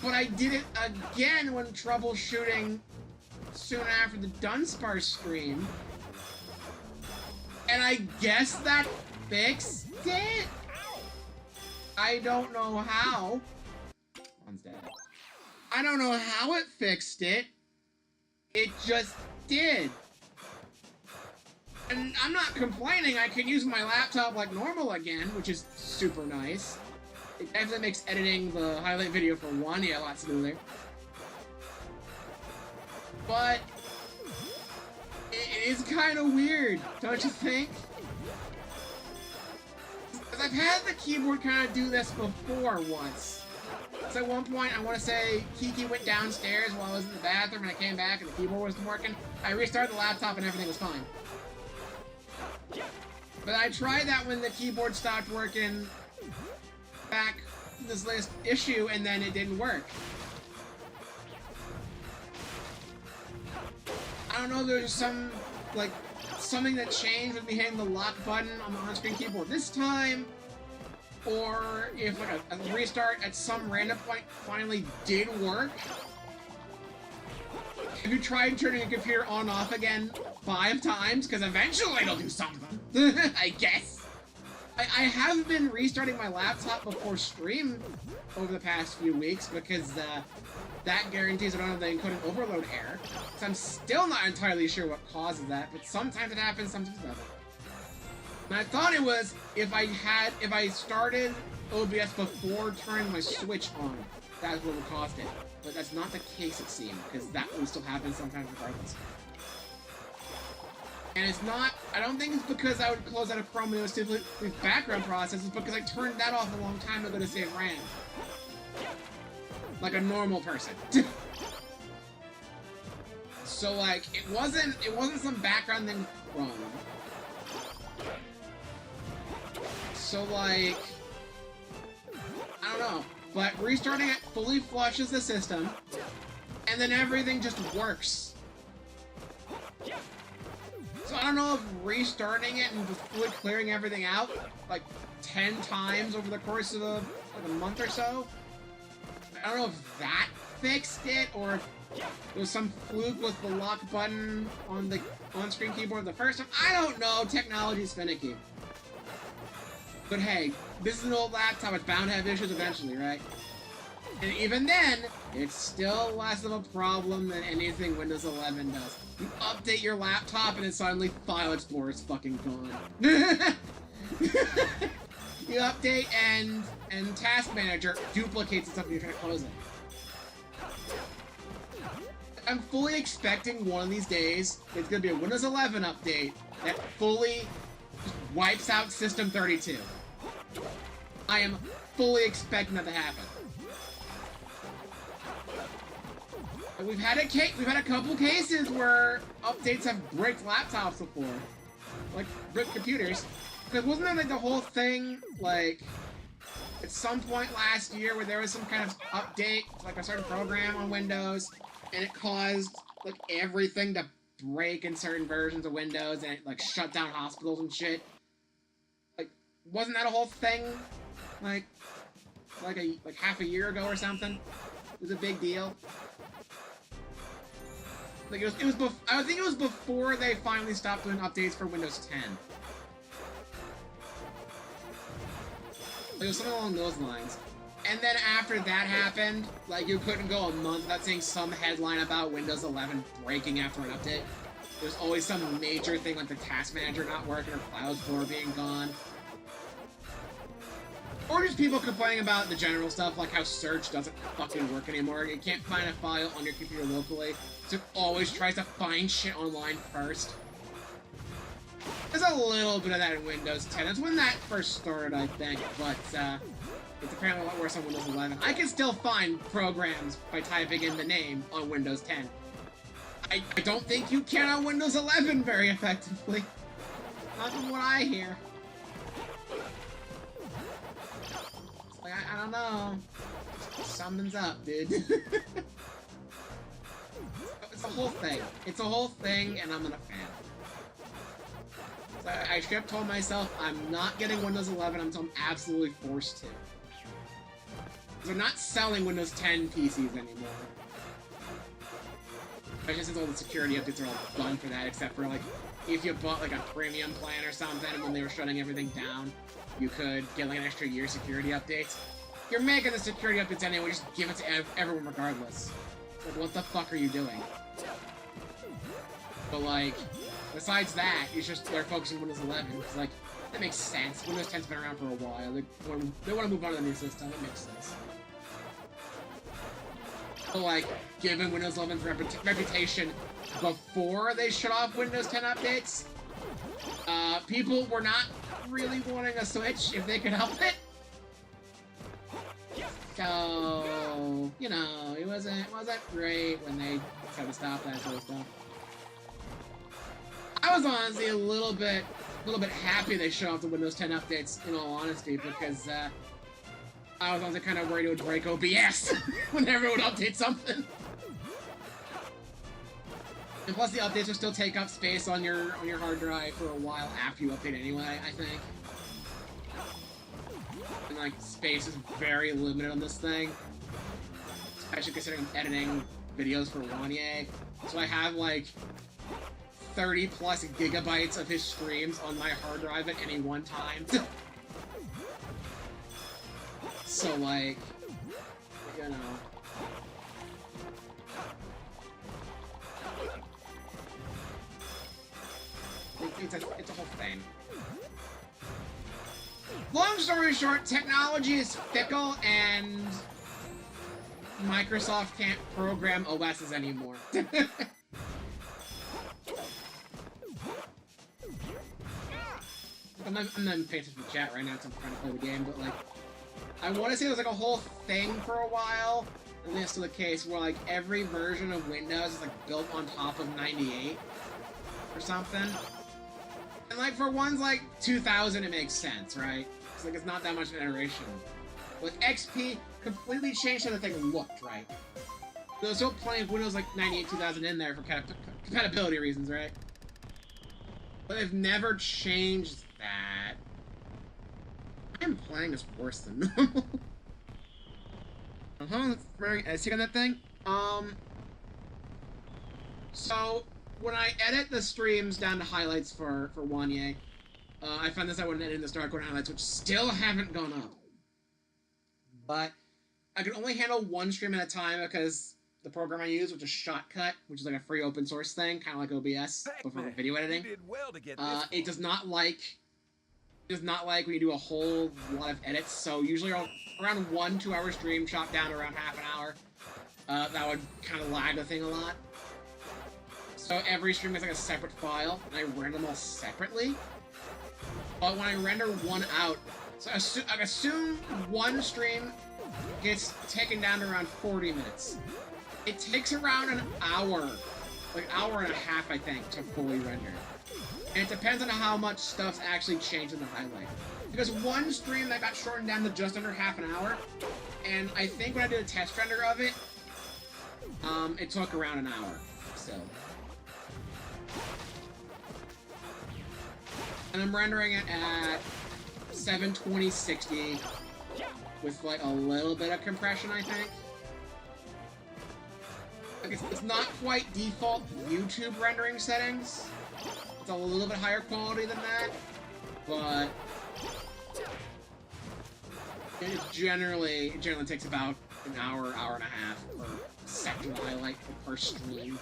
[SPEAKER 1] But I did it again when troubleshooting soon after the Dunsparce stream. And I guess that fixed it? I don't know how. One's dead. I don't know how it fixed it. It just did. And I'm not complaining. I can use my laptop like normal again, which is super nice. It definitely makes editing the highlight video for one, a lot smoother. But it is kind of weird, don't you think? Because I've had the keyboard kind of do this before once. So at one point, I want to say Kiki went downstairs while I was in the bathroom and I came back and the keyboard wasn't working. I restarted the laptop and everything was fine. But I tried that when the keyboard stopped working back in this latest issue and then it didn't work. I don't know, there's some, like, something that changed with me hitting the lock button on the on-screen keyboard this time, or if, like, a restart at some random point finally did work. Have you tried turning a computer on and off again 5 times? Because eventually it'll do something, I guess. I have been restarting my laptop before stream over the past few weeks because that guarantees I don't have the encoding overload error. So I'm still not entirely sure what causes that, but sometimes it happens, sometimes it doesn't. And I thought it was if I started OBS before turning my Switch on, that's what would cause it. But that's not the case, it seemed, because that would still happen sometimes regardless. And it's not, I don't think it's because I would close out a Chrome and it was simply with background process, it's because I turned that off a long time ago to save RAM. Like a normal person. So like, it wasn't some background thing with Chrome. So like, I don't know, but restarting it fully flushes the system, and then everything just works. So I don't know if restarting it and just fully clearing everything out, like 10 times over the course of like a month or so, I don't know if that fixed it, or if there was some fluke with the lock button on the on-screen keyboard the first time. I don't know, technology's finicky. But hey, this is an old laptop, it's bound to have issues eventually, right? And even then, it's still less of a problem than anything Windows 11 does. You update your laptop and then suddenly File Explorer is fucking gone. You update and Task Manager duplicates itself when you're trying to close it. I'm fully expecting one of these days it's gonna be a Windows 11 update that fully just wipes out System 32. I am fully expecting that to happen. We've had a couple cases where updates have bricked laptops before, like bricked computers. Because wasn't there like the whole thing like at some point last year where there was some kind of update, like a certain program on Windows, and it caused like everything to break in certain versions of Windows, and it like shut down hospitals and shit. Like, wasn't that a whole thing? Like half a year ago or something? It was a big deal. Like I think it was before they finally stopped doing updates for Windows 10. Like, it was something along those lines. And then after that happened, like, you couldn't go a month without seeing some headline about Windows 11 breaking after an update. There's always some major thing like the task manager not working or Cloud Store being gone. Or just people complaining about the general stuff, like how search doesn't fucking work anymore. You can't find a file on your computer locally, so it always tries to find shit online first. There's a little bit of that in Windows 10. That's when that first started, I think, but it's apparently a lot worse on Windows 11. I can still find programs by typing in the name on Windows 10. I don't think you can on Windows 11 very effectively. Not from what I hear. It's like, I don't know. Something's up, dude. It's a whole thing. It's a whole thing, and I'm not a fan. So I should have told myself I'm not getting Windows 11 until I'm absolutely forced to. They're not selling Windows 10 PCs anymore. Especially since all the security updates are all done for that, except for, like, if you bought, like, a premium plan or something, and when they were shutting everything down, you could get, like, an extra year security updates. You're making the security updates anyway, just give it to everyone regardless. Like, what the fuck are you doing? But, like, besides that, they're focusing on Windows 11, because, like, that makes sense. Windows 10's been around for a while. They want to move on to the new system. It makes sense. But, like, given Windows 11's reputation before they shut off Windows 10 updates, people were not really wanting a Switch if they could help it. So, you know, it wasn't great when they tried to stop that sort of stuff. I was honestly a little bit happy they shut off the Windows 10 updates, in all honesty, because I was honestly kind of worried it would break OBS whenever it would update something. And plus, the updates will still take up space on your hard drive for a while after you update anyway, I think. And, like, space is very limited on this thing. Especially considering I'm editing videos for Wanye. So I have, like, 30 plus gigabytes of his streams on my hard drive at any one time. So, like, you know. It's a whole thing. Long story short, technology is fickle, and Microsoft can't program OSs anymore. I'm not paying attention to the chat right now because I'm trying to play the game, but, like, I want to say there's, like, a whole thing for a while, and this is the case where, like, every version of Windows is, like, built on top of 98 or something. And, like, for ones like 2000, it makes sense, right? It's like, it's not that much of an iteration. With XP, completely changed how the thing looked, right? There's still plenty of Windows, like, 98, 2000 in there for compatibility reasons, right? But they've never changed that. I'm playing is worse than normal. Let's see on that thing. So when I edit the streams down to highlights for Wanye, I found this out when editing the Starcore highlights, which still haven't gone up. But I can only handle one stream at a time because the program I use, which is Shotcut, which is like a free open source thing, kind of like OBS, but for video editing, it does not like when you do a whole lot of edits. So usually around 1-2 hour stream, chopped down to around half an hour. That would kind of lag the thing a lot. So every stream is like a separate file, and I render them all separately. But when I render one out, so I assume one stream gets taken down to around 40 minutes. It takes around an hour, like hour and a half, I think, to fully render. And it depends on how much stuff's actually changed in the highlight. Because one stream that got shortened down to just under half an hour, and I think when I did a test render of it, it took around an hour, so. And I'm rendering it at 720-60 with like a little bit of compression, I think. Like it's not quite default YouTube rendering settings. It's a little bit higher quality than that, but It generally takes about an hour, hour and a half per second highlight per stream.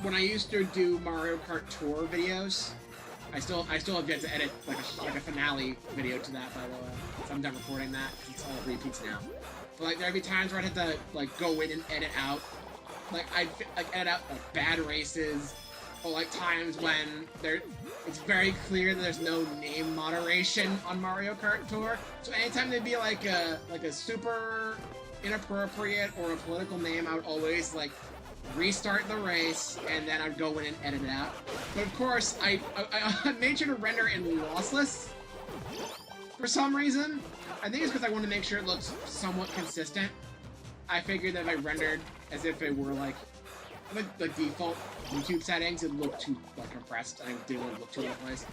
[SPEAKER 1] When I used to do Mario Kart Tour videos, I still have yet to edit like a finale video to that, by the way. So I'm done recording that because it's all repeats now. But like there'd be times where I'd have to like go in and edit out, like I'd edit out like bad races, or like times when it's very clear that there's no name moderation on Mario Kart Tour. So anytime there'd be like a super inappropriate or a political name, I would always like restart the race, and then I'd go in and edit it out. But of course, I made sure to render it in lossless for some reason. I think it's because I wanted to make sure it looks somewhat consistent. I figured that if I rendered as if it were like the default YouTube settings, it'd look too like compressed. I didn't want to look too out of place,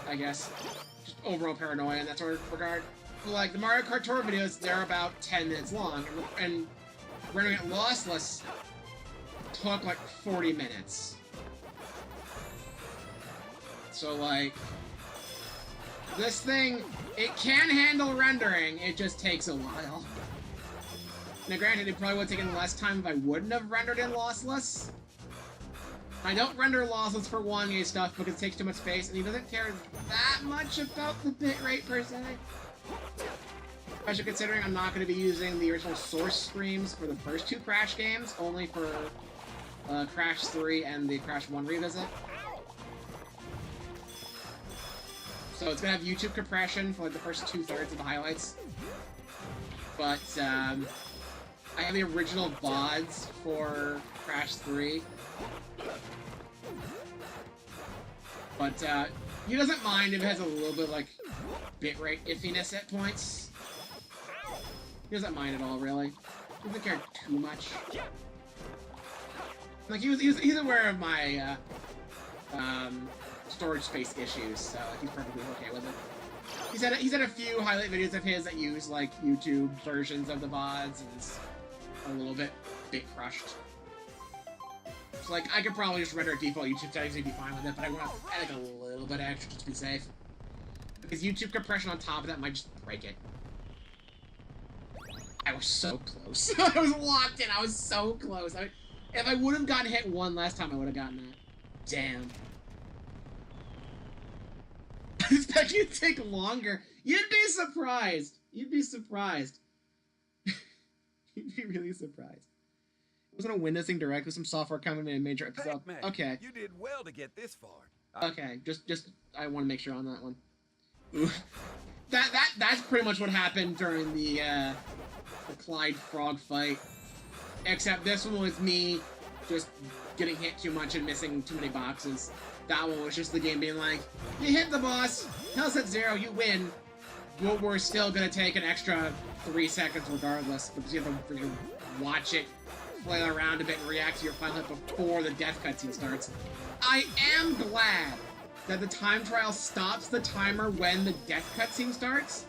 [SPEAKER 1] I guess. Just overall paranoia in that sort of regard. But like the Mario Kart Tour videos, they're about 10 minutes long, and rendering it lossless took like 40 minutes. So like, this thing, it can handle rendering, it just takes a while. Now granted, it probably would have taken less time if I wouldn't have rendered in lossless. I don't render lossless for 1A stuff because it takes too much space, and he doesn't care that much about the bitrate per se. Especially considering I'm not going to be using the original source streams for the first 2 Crash games, only for Crash 3 and the Crash 1 revisit. So it's gonna have YouTube compression for like the first 2/3 of the highlights. But I have the original VODs for Crash 3. But he doesn't mind if it has a little bit like bitrate iffiness at points. He doesn't mind at all, really. He doesn't care too much. Like he's aware of my storage space issues, so he's perfectly okay with it. He's had a few highlight videos of his that use like YouTube versions of the VODs, and it's a little bit crushed. So like I could probably just render a default YouTube settings and be fine with it, but I want to add like a little bit extra just to be safe. Because YouTube compression on top of that might just break it. I was so close. I was locked in. I was so close. If I would have gotten hit one last time, I would have gotten that. Damn. I expect you to take longer. You'd be surprised. You'd be surprised. You'd be really surprised. It wasn't a Windows thing direct with some software coming in a major episode.
[SPEAKER 2] Pac-Man,
[SPEAKER 1] okay.
[SPEAKER 2] You did well to get this far.
[SPEAKER 1] Okay, just I want to make sure on that one. That's pretty much what happened during the Clyde Frog fight. Except this one was me just getting hit too much and missing too many boxes. That one was just the game being like, you hit the boss, health's at 0, you win, but we're still gonna take an extra 3 seconds regardless, because you have to freaking watch it flail around a bit and react to your final hit before the death cutscene starts. I am glad that the time trial stops the timer when the death cutscene starts.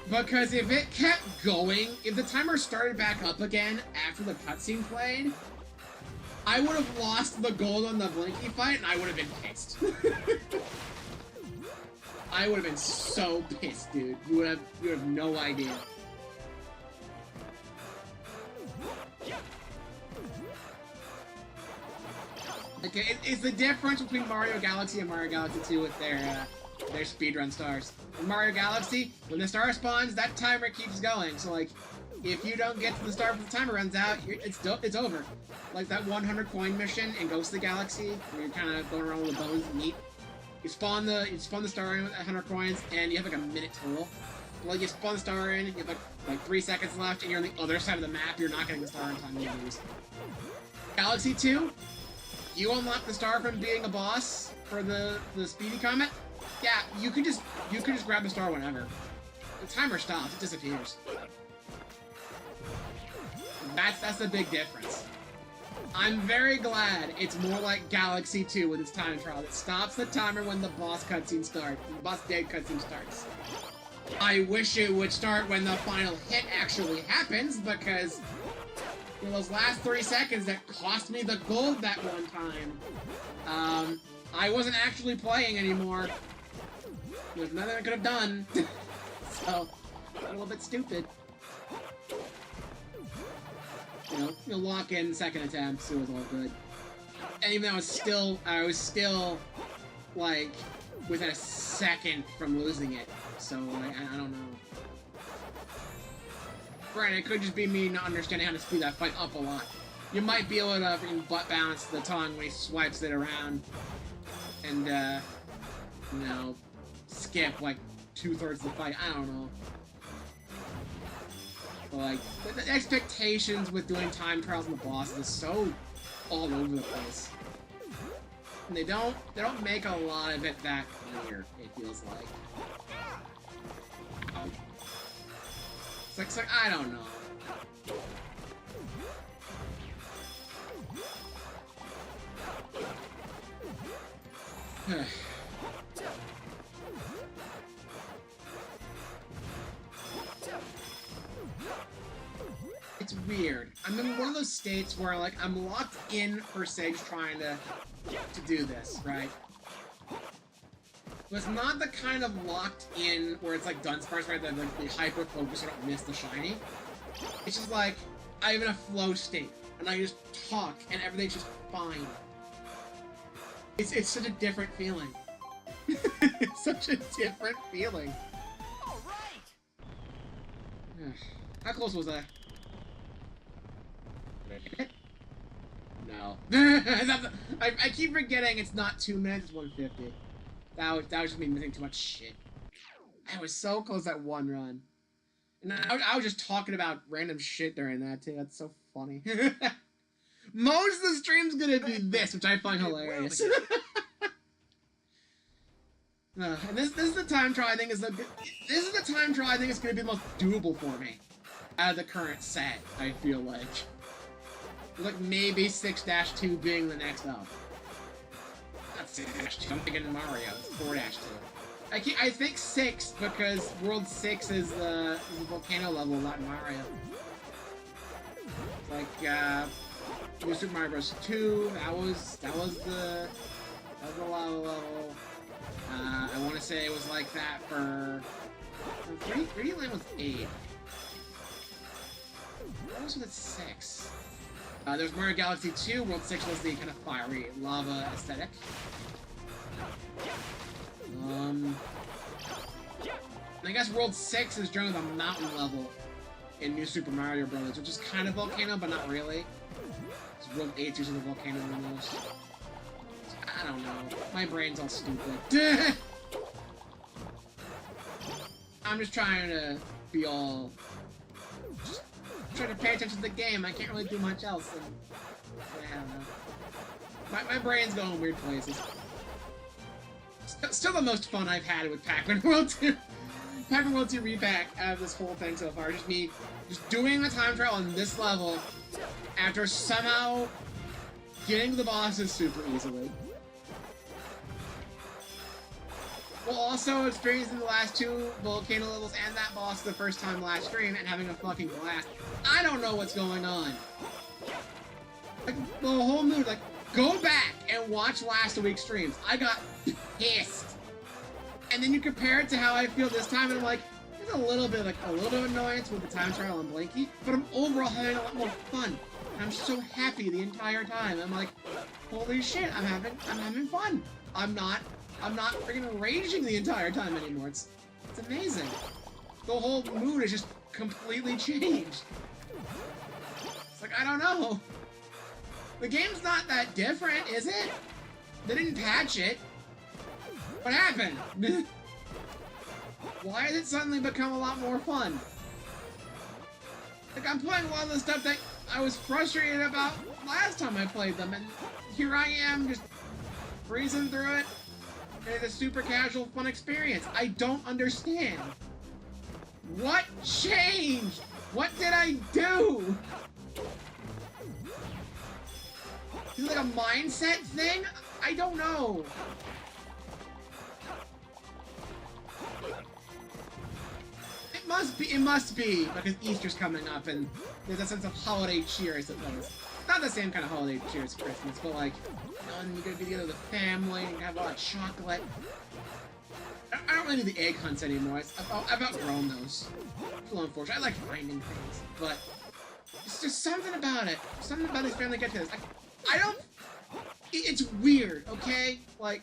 [SPEAKER 1] Because if it kept going, if the timer started back up again after the cutscene played, I would have lost the gold on the Blinky fight, and I would have been pissed. I would have been so pissed, dude. You would have no idea. Okay, it's the difference between Mario Galaxy and Mario Galaxy 2 with their speedrun stars. In Mario Galaxy, when the star spawns, that timer keeps going. So like, if you don't get to the star before the timer runs out, it's over. Like that 100 coin mission in Ghost of the Galaxy, where you're kind of going around with the bones and meat. You spawn the star in with 100 coins, and you have like a minute total. Like you spawn the star in, you have like 3 seconds left, and you're on the other side of the map. You're not getting the star in time. You lose. Galaxy 2, you unlock the star from being a boss for the Speedy Comet. Yeah, you could just grab the star whenever. The timer stops, it disappears. That's the big difference. I'm very glad it's more like Galaxy 2 with its time trial. It stops the timer when the boss cutscene starts. When the boss dead cutscene starts. I wish it would start when the final hit actually happens, because In those last 3 seconds that cost me the gold that one time, I wasn't actually playing anymore. There's nothing I could have done. So, a little bit stupid. You know, lock in second attempts, it was all good. And even though I was still, like, within a second from losing it. So, like, I don't know. Granted, it could just be me not understanding how to speed that fight up a lot. You might be able to freaking butt balance the tongue when he swipes it around. And, you know, skip, like, 2/3 of the fight. I don't know. But, like, the expectations with doing time trials and the bosses is so all over the place. And they don't make a lot of it that clear, it feels like. It's like, I don't know. It's weird. I'm in one of those states where, like, I'm locked in for sake trying to do this, right? But it's not the kind of locked in where it's like Dunsparce, right? That like the hyper focus so I don't miss the shiny. It's just like I'm in a flow state and I just talk and everything's just fine. It's such a different feeling. It's such a different feeling.
[SPEAKER 2] All right.
[SPEAKER 1] How close was I? No. I keep forgetting it's not 2 minutes, it's 150. That was just me missing too much shit. I was so close that one run. And I was just talking about random shit during that too. That's so funny. Most of the stream's gonna be this, which I find hilarious. And this is the time trial I think is gonna be the most doable for me out of the current set. I feel like. Like maybe 6-2 being the next up. Not 6-2. I'm thinking Mario. It's 4-2. I think 6 because World 6 is the volcano level, not Mario. Like New Super Mario Bros. 2. That was the lava level. I want to say it was like that for 3D Land was 8. What was with 6? There's Mario Galaxy 2, World 6 was the kind of fiery lava aesthetic. And I guess World 6 is generally the mountain level in New Super Mario Bros., which is kind of volcano, but not really. It's World 8's using the volcano almost. I don't know. My brain's all stupid. I'm just trying to be all... trying to pay attention to the game. I can't really do much else. And, I don't know. My brain's going weird places. Still the most fun I've had with Pac-Man World 2. Pac-Man World 2 Re-Pac out of this whole thing so far. Just me just doing the time trial on this level after somehow getting to the bosses super easily. While also experiencing the last 2 volcano levels and that boss the first time last stream and having a fucking blast. I don't know what's going on. Like, the whole mood, like, go back and watch last week's streams. I got pissed. And then you compare it to how I feel this time and I'm like, there's a little bit of annoyance with the time trial on Blinky, but I'm overall having a lot more fun. And I'm so happy the entire time. I'm like, holy shit, I'm having fun. I'm not freaking raging the entire time anymore. It's amazing. The whole mood is just completely changed. It's like, I don't know. The game's not that different, is it? They didn't patch it. What happened? Why has it suddenly become a lot more fun? Like, I'm playing a lot of the stuff that I was frustrated about last time I played them, and here I am just breezing through it. And it's a super casual, fun experience. I don't understand. What changed? What did I do? Is it like a mindset thing? I don't know. It must be because Easter's coming up and there's a sense of holiday cheer, I suppose. Not the same kind of holiday cheer as Christmas, but like, you know, and you're gonna be together with the family and have a lot of chocolate. I don't really do the egg hunts anymore. I've outgrown those. Well, unfortunately, I like finding things, but it's just something about it. Something about these family get-togethers. I don't. It's weird, okay? Like,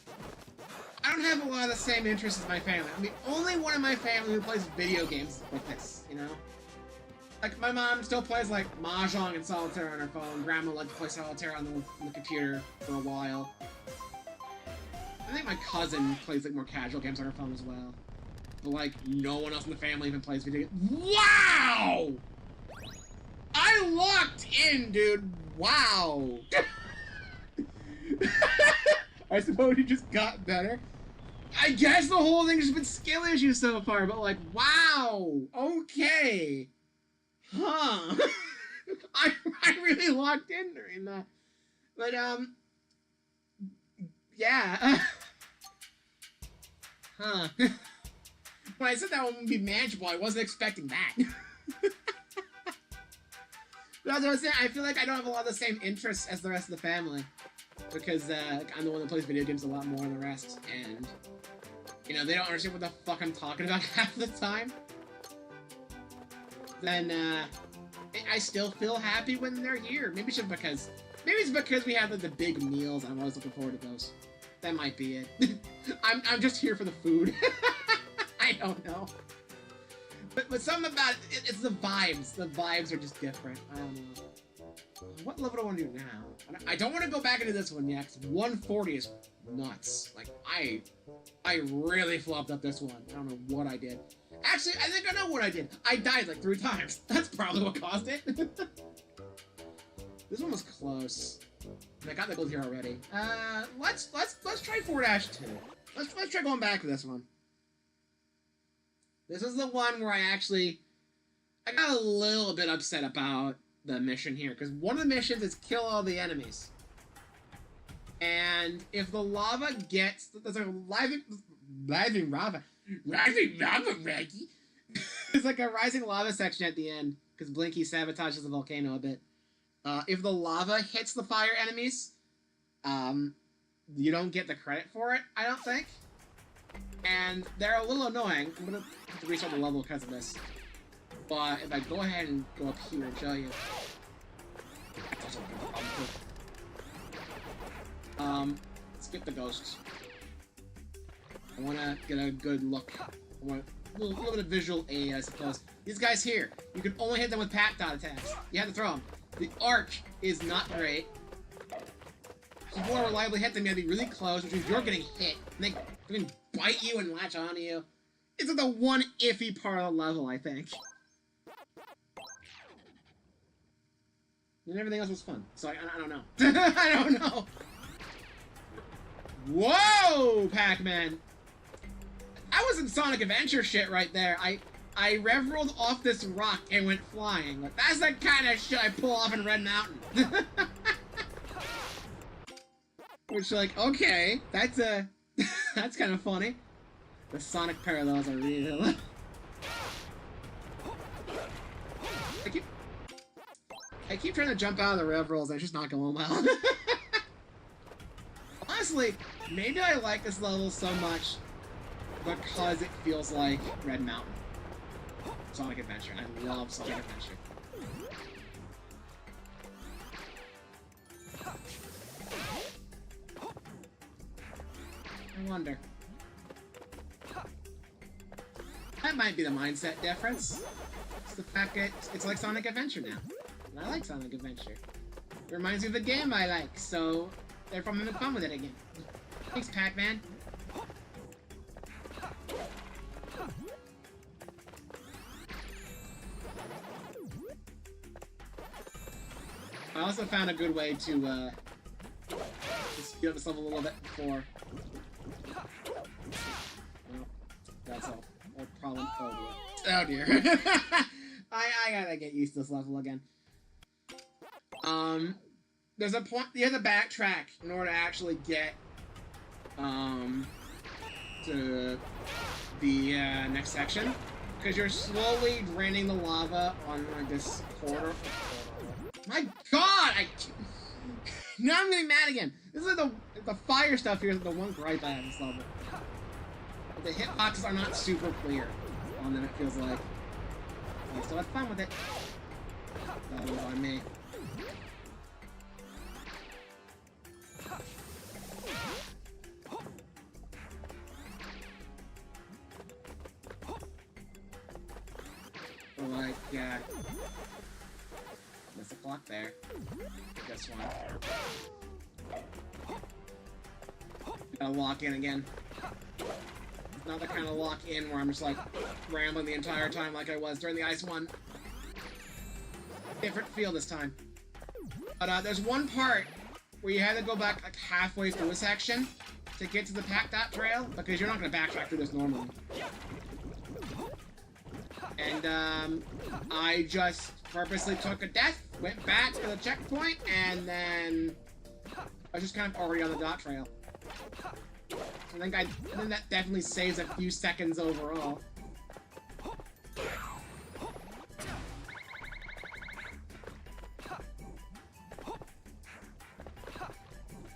[SPEAKER 1] I don't have a lot of the same interests as my family. I'm the only one in my family who plays video games like this, you know? Like, my mom still plays, like, Mahjong and Solitaire on her phone. Grandma liked to play Solitaire on the computer for a while. I think my cousin plays, like, more casual games on her phone as well. But, like, no one else in the family even plays video games. Wow! I locked in, dude. Wow. I suppose you just got better. I guess the whole thing's just been skill issues so far, but, like, wow. Okay. Huh. I really locked in during that. But, yeah. Huh. When I said that one would be manageable, I wasn't expecting that. But as I was saying, I feel like I don't have a lot of the same interests as the rest of the family. Because, I'm the one that plays video games a lot more than the rest, and, you know, they don't understand what the fuck I'm talking about half the time. Then, I still feel happy when they're here. Maybe it's because we have, like, the big meals, and I'm always looking forward to those. That might be it. I'm just here for the food. I don't know. But something about it, it's the vibes. The vibes are just different. I don't know. What level do I want to do now? I don't want to go back into this one yet, because 140 is nuts. Like, I really flopped up this one. I don't know what I did. Actually, I think I know what I did. I died like 3 times. That's probably what caused it. This one was close. I got the gold here already. Let's try 4-2. Let's try going back to this one. This is the one where I got a little bit upset about the mission here, because one of the missions is kill all the enemies. And if the lava gets... There's a rising lava, Reggie. It's like a rising lava section at the end, because Blinky sabotages the volcano a bit. If the lava hits the fire enemies, you don't get the credit for it, I don't think. And they're a little annoying. I'm gonna have to restart the level because of this. But if I go ahead and go up here and show you... skip the ghosts. I want to get a good look. I want a little bit of visual aid, I suppose. These guys here, you can only hit them with pat dot attacks. You have to throw them. The arc is not great. If you want to reliably hit them, you have to be really close, which means you're getting hit. And they can bite you and latch onto you. It's like the one iffy part of the level, I think. And everything else was fun. So I don't know. I don't know. Whoa, Pac-Man. I was in Sonic Adventure shit right there. I rev-rolled off this rock and went flying. Like, that's the kind of shit I pull off in Red Mountain. Which, like, okay, that's kind of funny. The Sonic parallels are real. I keep trying to jump out of the rev rolls and it's just not going well. Honestly, maybe I like this level so much because it feels like Red Mountain. Sonic Adventure. I love Sonic Adventure. I wonder. That might be the mindset difference. It's the fact that it's like Sonic Adventure now. And I like Sonic Adventure. It reminds me of a game I like, so therefore I'm having fun with it again. Thanks, Pac-Man. I also found a good way to speed up this level a little bit before. Well, that's all. No problem. Oh dear. I gotta get used to this level again. There's a point you have to backtrack in order to actually get to the next section. Because you're slowly draining the lava on like this corridor. My God! Now I'm getting mad again. This is the fire stuff here is the one gripe I have this level. But the hitboxes are not super clear on them, it feels like. I still have fun with it. That was on me. Like, yeah. Missed a clock there. This one. Gotta lock in again. It's not the kind of lock in where I'm just like rambling the entire time like I was during the ice one. Different feel this time. But there's one part where you had to go back like halfway through a section to get to the Pac-Dot trail because you're not gonna backtrack through this normally. And I just purposely took a death, went back to the checkpoint, and then I was just kind of already on the dot trail. I think that definitely saves a few seconds overall.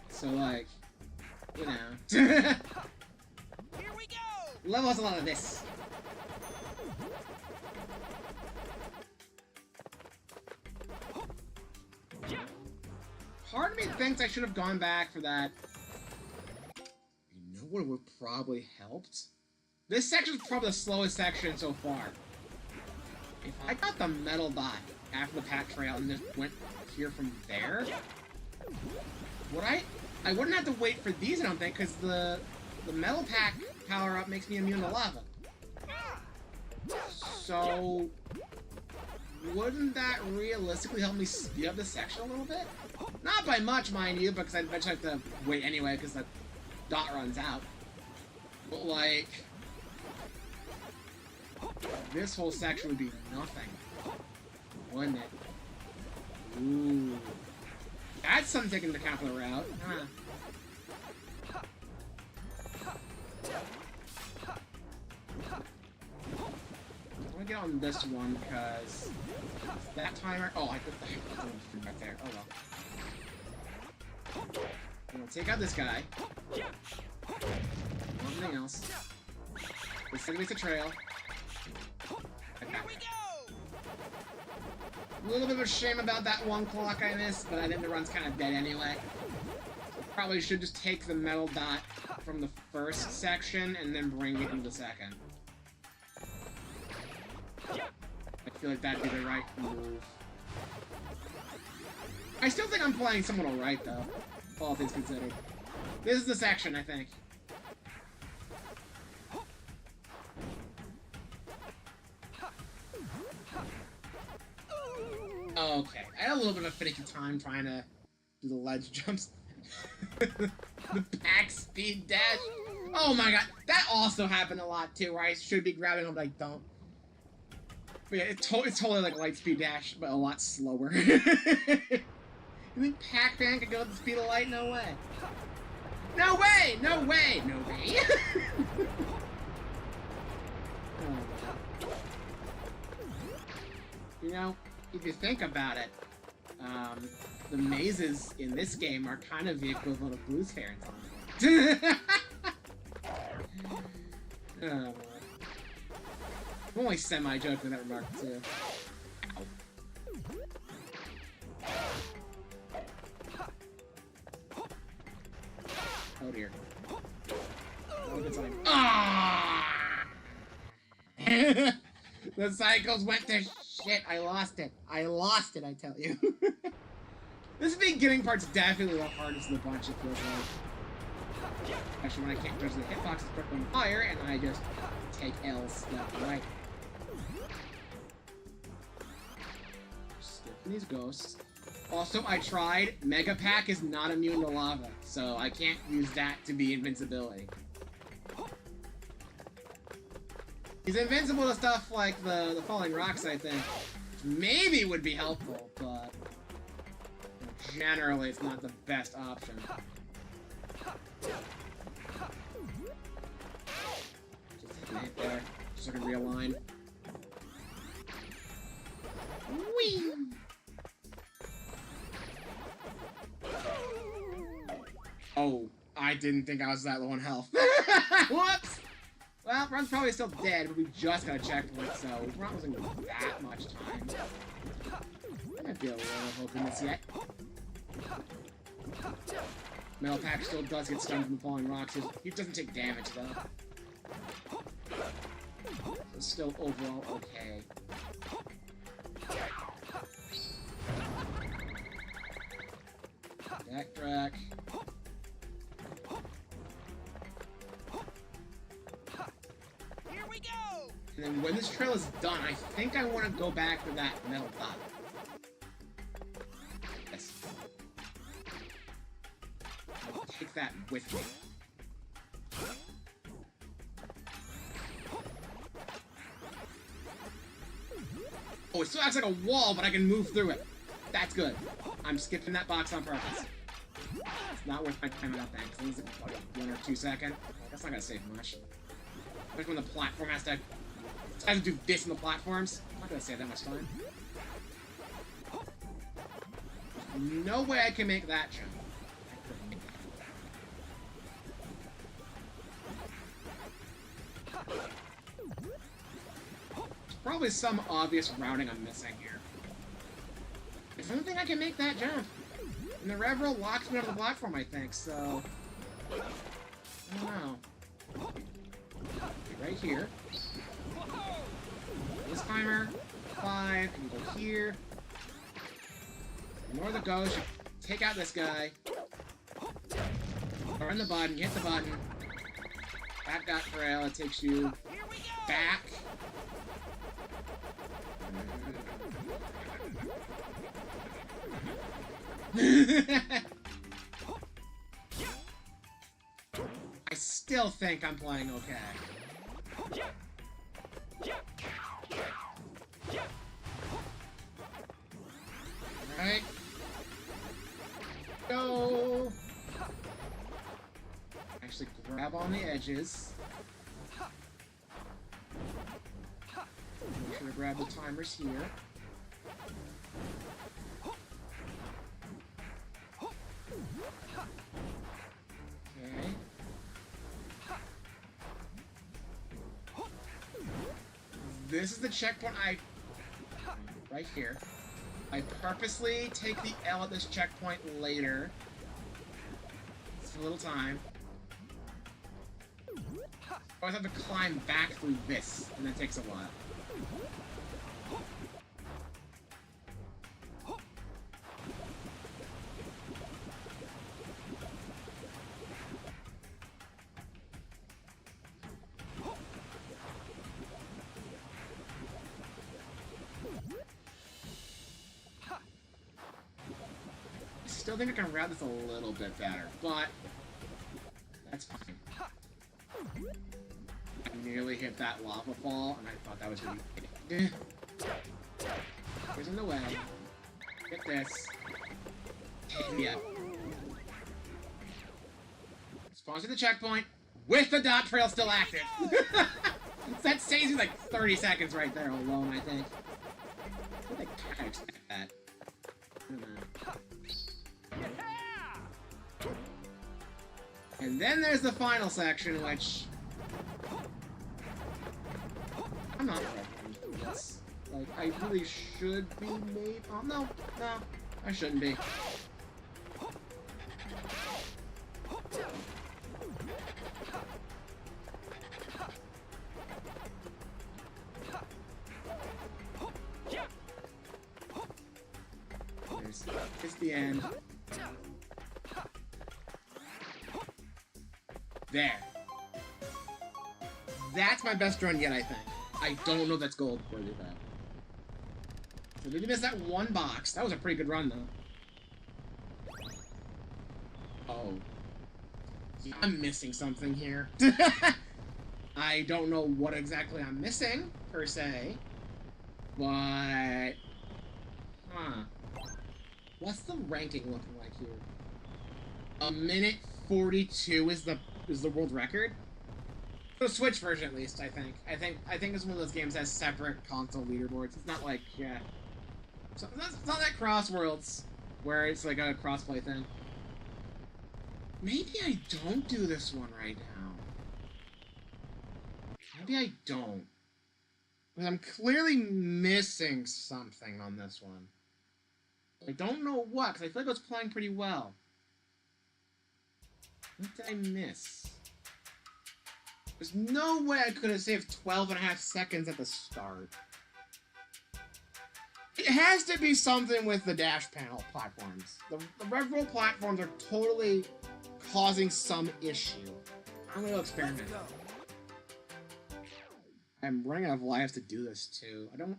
[SPEAKER 1] So like, you know. Here we go! Level has a lot of this. Part of me thinks I should have gone back for that. You know what would probably helped? This section's probably the slowest section so far. If I got the metal dot after the pack trail and just went here from there, would I wouldn't have to wait for these, I don't think, because the metal pack power-up makes me immune to lava. So wouldn't that realistically help me speed up the section a little bit? Not by much, mind you, because I'd eventually have to wait anyway, because the dot runs out. But, like, this whole section would be nothing, wouldn't it? Ooh. That's something taken into account for the route. Huh. I'm gonna get on this one, because that timer... Oh, I put the one right there. Oh, well. I'm gonna take out this guy. Nothing else. This is a trail. Okay. A little bit of a shame about that one clock I missed, but I think the run's kind of dead anyway. Probably should just take the metal dot from the first section and then bring it into the second. I feel like that'd be the right move. I still think I'm playing somewhat alright, though, all things considered. This is the section, I think. Okay, I had a little bit of a finicky time trying to do the ledge jumps. The pack speed dash. Oh my god, that also happened a lot too, where I should be grabbing them, but I don't. But yeah, it's totally like a light speed dash, but a lot slower. You think Pac-Man could go at the speed of light? No way. No way! No way! No way! You know, if you think about it, the mazes in this game are kind of the equivalent of Blues Fair in some way. I'm only semi-joking that remark, too. Ow. Oh dear. Oh, good time. Ah! The cycles went to shit. I lost it. I lost it, I tell you. This beginning part's definitely the hardest of the bunch, it feels like. Especially when I can't judge the hitboxes quick on fire, and I just take L's left and right. Skipping these ghosts. Also, I tried. Mega Pack is not immune to lava, so I can't use that to be invincibility. He's invincible to stuff like the falling rocks, I think. Which maybe would be helpful, but generally it's not the best option. Just hit there, just so I can realign. Oh, I didn't think I was that low on health. Whoops! Well, Ron's probably still dead, but we just got a checkpoint, so we're not losing that much time. I might be a little hope in this yet. Re-Pac still does get stunned from the falling rocks. He doesn't take damage, though. So it's still overall okay. Backtrack.
[SPEAKER 3] Here we go!
[SPEAKER 1] And then when this trail is done, I think I want to go back to that metal dot. Yes. I'll take that with me. Oh, it still acts like a wall, but I can move through it. That's good. I'm skipping that box on purpose. It's not worth my time without that, because it's like 1 or 2 seconds. That's not gonna save much. Especially when the platform has to do this in the platforms. I'm not gonna save that much time. No way I can make that jump. There's probably some obvious routing I'm missing here. I don't think I can make that jump. And the rev roll locks me out of the platform, I think, so... I don't know. Right here. This timer. 5. And go here. Ignore the ghost. Take out this guy. Run the button. Hit the button. That got frail. It takes you back. I still think I'm playing okay. Alright. Go! Actually grab on the edges. Make sure to grab the timers here. Okay. This is the checkpoint right here. I purposely take the L at this checkpoint later. It's a little time. I always have to climb back through this, and that takes a while. I still think I can route this a little bit better, but that's fine. I nearly hit that lava fall, and I thought that was really big. Here's in the way. Get this. Yeah. Sponsor the checkpoint with the dot trail still active. That saves you like 30 seconds right there alone, I think. I think I kind of expect that. I don't know. And then there's the final section, which... I'm not ready for this. Like, I really should be made... Oh, no. No. I shouldn't be. It's the end. There. That's my best run yet, I think. I don't know if that's gold worthy of that. So did you miss that one box? That was a pretty good run, though. Oh. Yeah, I'm missing something here. I don't know what exactly I'm missing, per se. But... Huh. What's the ranking looking like here? A minute 42 is the world record? For the Switch version, at least, I think. I think it's one of those games that has separate console leaderboards. It's not like, yeah. It's not that Crossworlds, where it's like a crossplay thing. Maybe I don't do this one right now. Maybe I don't. Because I'm clearly missing something on this one. I don't know what, because I feel like I was playing pretty well. What did I miss? There's no way I could have saved 12.5 seconds at the start. It has to be something with the dash panel platforms. The Rev Roll platforms are totally causing some issue. I'm going to experiment. I'm running out of lives to do this too. I don't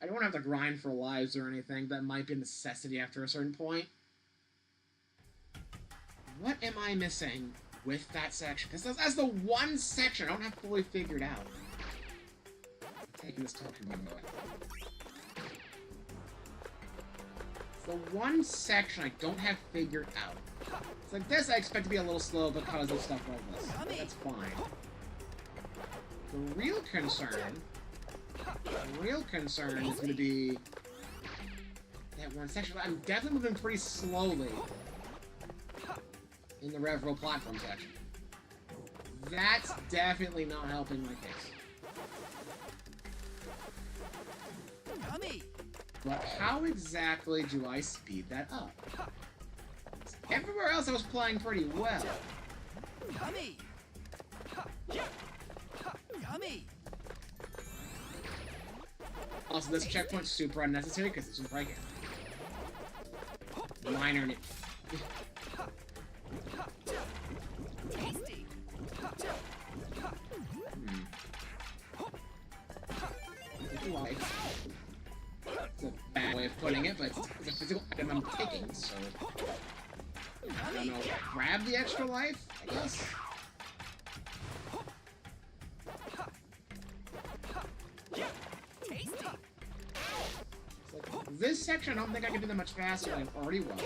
[SPEAKER 1] want to have to grind for lives or anything. That might be a necessity after a certain point. What am I missing with that section? Because that's the one section I don't have fully figured out. I'm taking this token, by the way. It's the one section I don't have figured out. It's like this I expect to be a little slow because of stuff like this. But that's fine. The real concern is going to be that one section. I'm definitely moving pretty slowly in the Rev Roll platform section. That's definitely not helping my case. But how exactly do I speed that up? Everywhere else I was playing pretty well. Also, this checkpoint's super unnecessary because it's just right here. Minor nit. It's a bad way of putting it, but it's a physical item I'm taking, so I don't know. Grab the extra life, I guess. This section, I don't think I can do that much faster than it already was.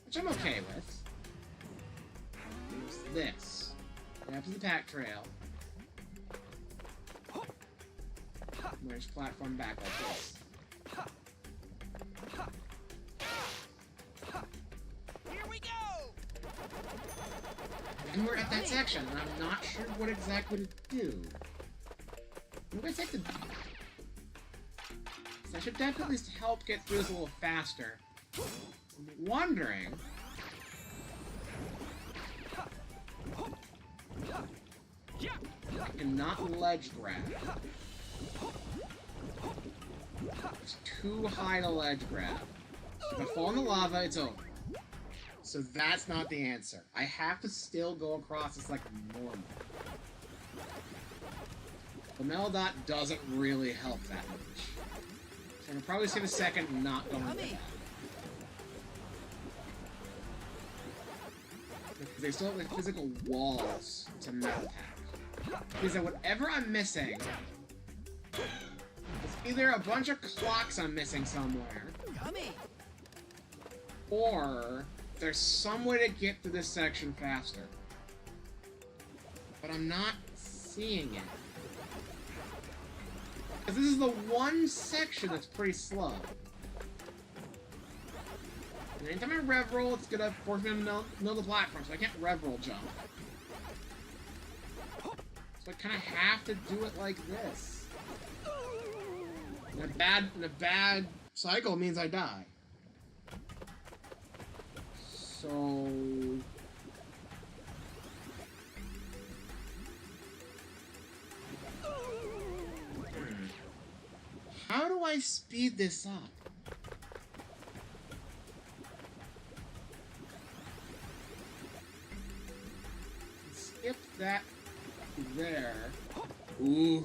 [SPEAKER 1] Which I'm okay with. There's this. Grab to the pack trail. There's platform back like this.
[SPEAKER 3] Here we go!
[SPEAKER 1] And we're at that section, and I'm not sure what exactly to do. I'm gonna take the... I should definitely help get through this a little faster. I'm wondering... I cannot ledge grab. It's too high to ledge grab. If I fall in the lava, it's over. So that's not the answer. I have to still go across this like normal. The metal dot doesn't really help that much. So I can probably save a second not going with that. Because they still have like physical walls to metal pack. Because then whatever I'm missing, it's either a bunch of clocks I'm missing somewhere, or there's some way to get to this section faster. But I'm not seeing it. Because this is the one section that's pretty slow. And anytime I rev roll, it's gonna force me to mill the platform, so I can't rev roll jump. So I kind of have to do it like this. And a bad cycle means I die. So... How do I speed this up? Skip that there. Ooh.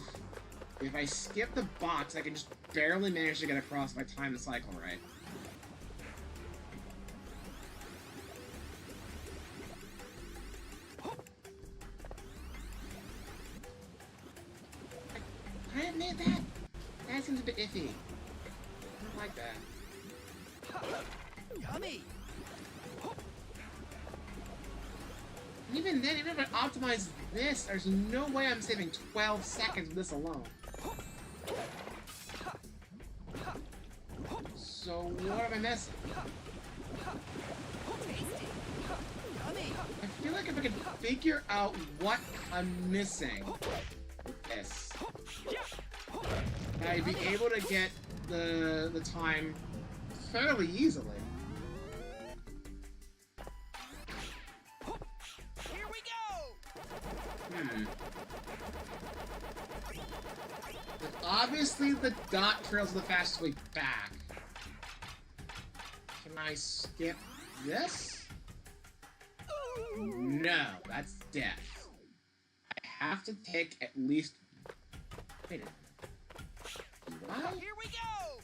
[SPEAKER 1] If I skip the box, I can just barely manage to get across if I time the cycle right. I didn't need that. That seems a bit iffy. I don't like that.
[SPEAKER 3] Yummy!
[SPEAKER 1] Even then, even if I optimize this, there's no way I'm saving 12 seconds with this alone. So, what am I missing? figure out what I'm missing with this, I'd be able to get the time fairly easily.
[SPEAKER 3] Here we go.
[SPEAKER 1] But obviously the dot trails are the fastest way back. Can I skip this? No, that's death. I have to take at least... Wait a minute. What?
[SPEAKER 3] Here we go.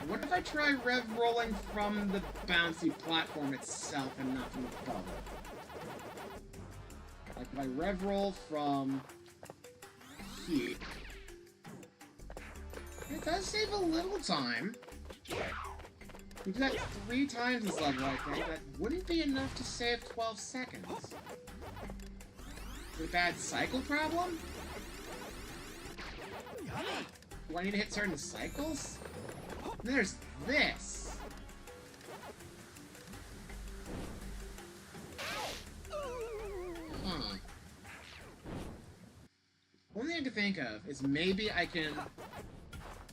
[SPEAKER 1] What if I try rev rolling from the bouncy platform itself and not from above it? Like if I rev roll from here. It does save a little time. We do that 3 times this level, I think. That wouldn't be enough to save 12 seconds. Is it a bad cycle problem? Do I need to hit certain cycles? There's this! Huh. Only thing I can think of is maybe I can,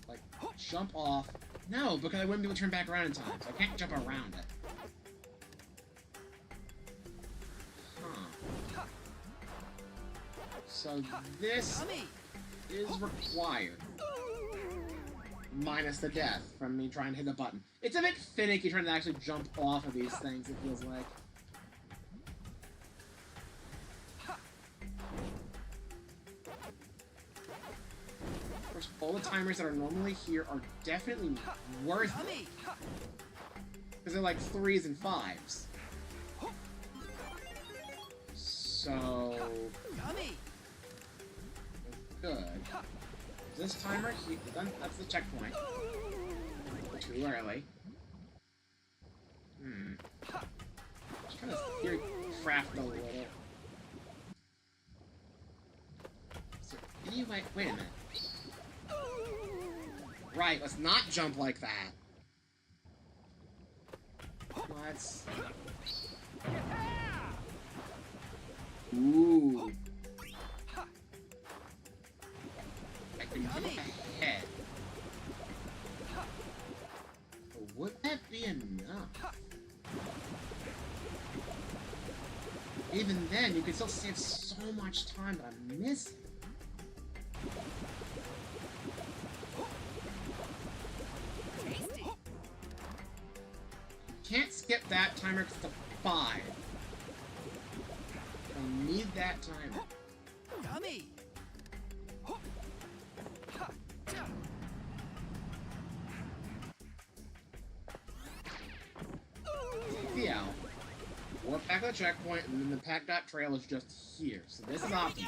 [SPEAKER 1] like, jump off. No, because I wouldn't be able to turn back around in time, so I can't jump around it. Huh. So this is required. Minus the death from me trying to hit a button. It's a bit finicky trying to actually jump off of these things, it feels like. Of course, all the timers that are normally here are definitely worth it. Because they're like 3s and 5s. So... good. This timer, that's the checkpoint. Too early. Just kind of theory craft a little. So, anyway, wait a minute. Right, let's not jump like that. Let's... Ooh. I can jump ahead. But would that be enough? Even then, you can still save so much time that I'm missing. Can't skip that timer because it's a 5. I need that timer.
[SPEAKER 3] Yummy.
[SPEAKER 1] Take out. Warp back to the checkpoint, and then the Pac-Dot trail is just here. So this is optimal.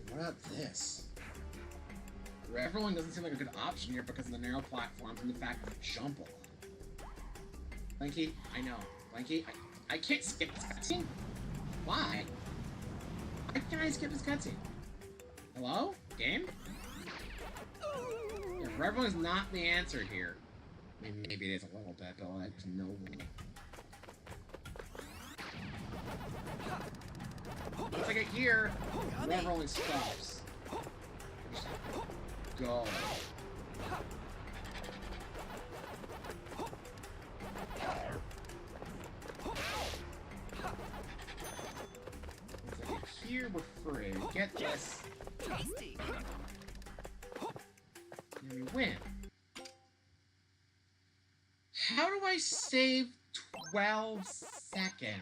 [SPEAKER 1] What about this? Rev rolling doesn't seem like a good option here because of the narrow platforms and the fact that you jump a lot. Blanky, I know. Blanky, I can't skip this cutscene? Why? Why can't I skip this cutscene? Hello? Game? Yeah, Rev rolling is not the answer here. I mean, maybe it is a little bit, but I have no way. Once I get here, Rev rolling stops. Go. Once I get here, we're free. Get this.
[SPEAKER 3] Tasty.
[SPEAKER 1] And we win. How do I save 12 seconds?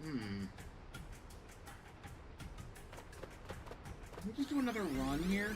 [SPEAKER 1] Can we just do another run here?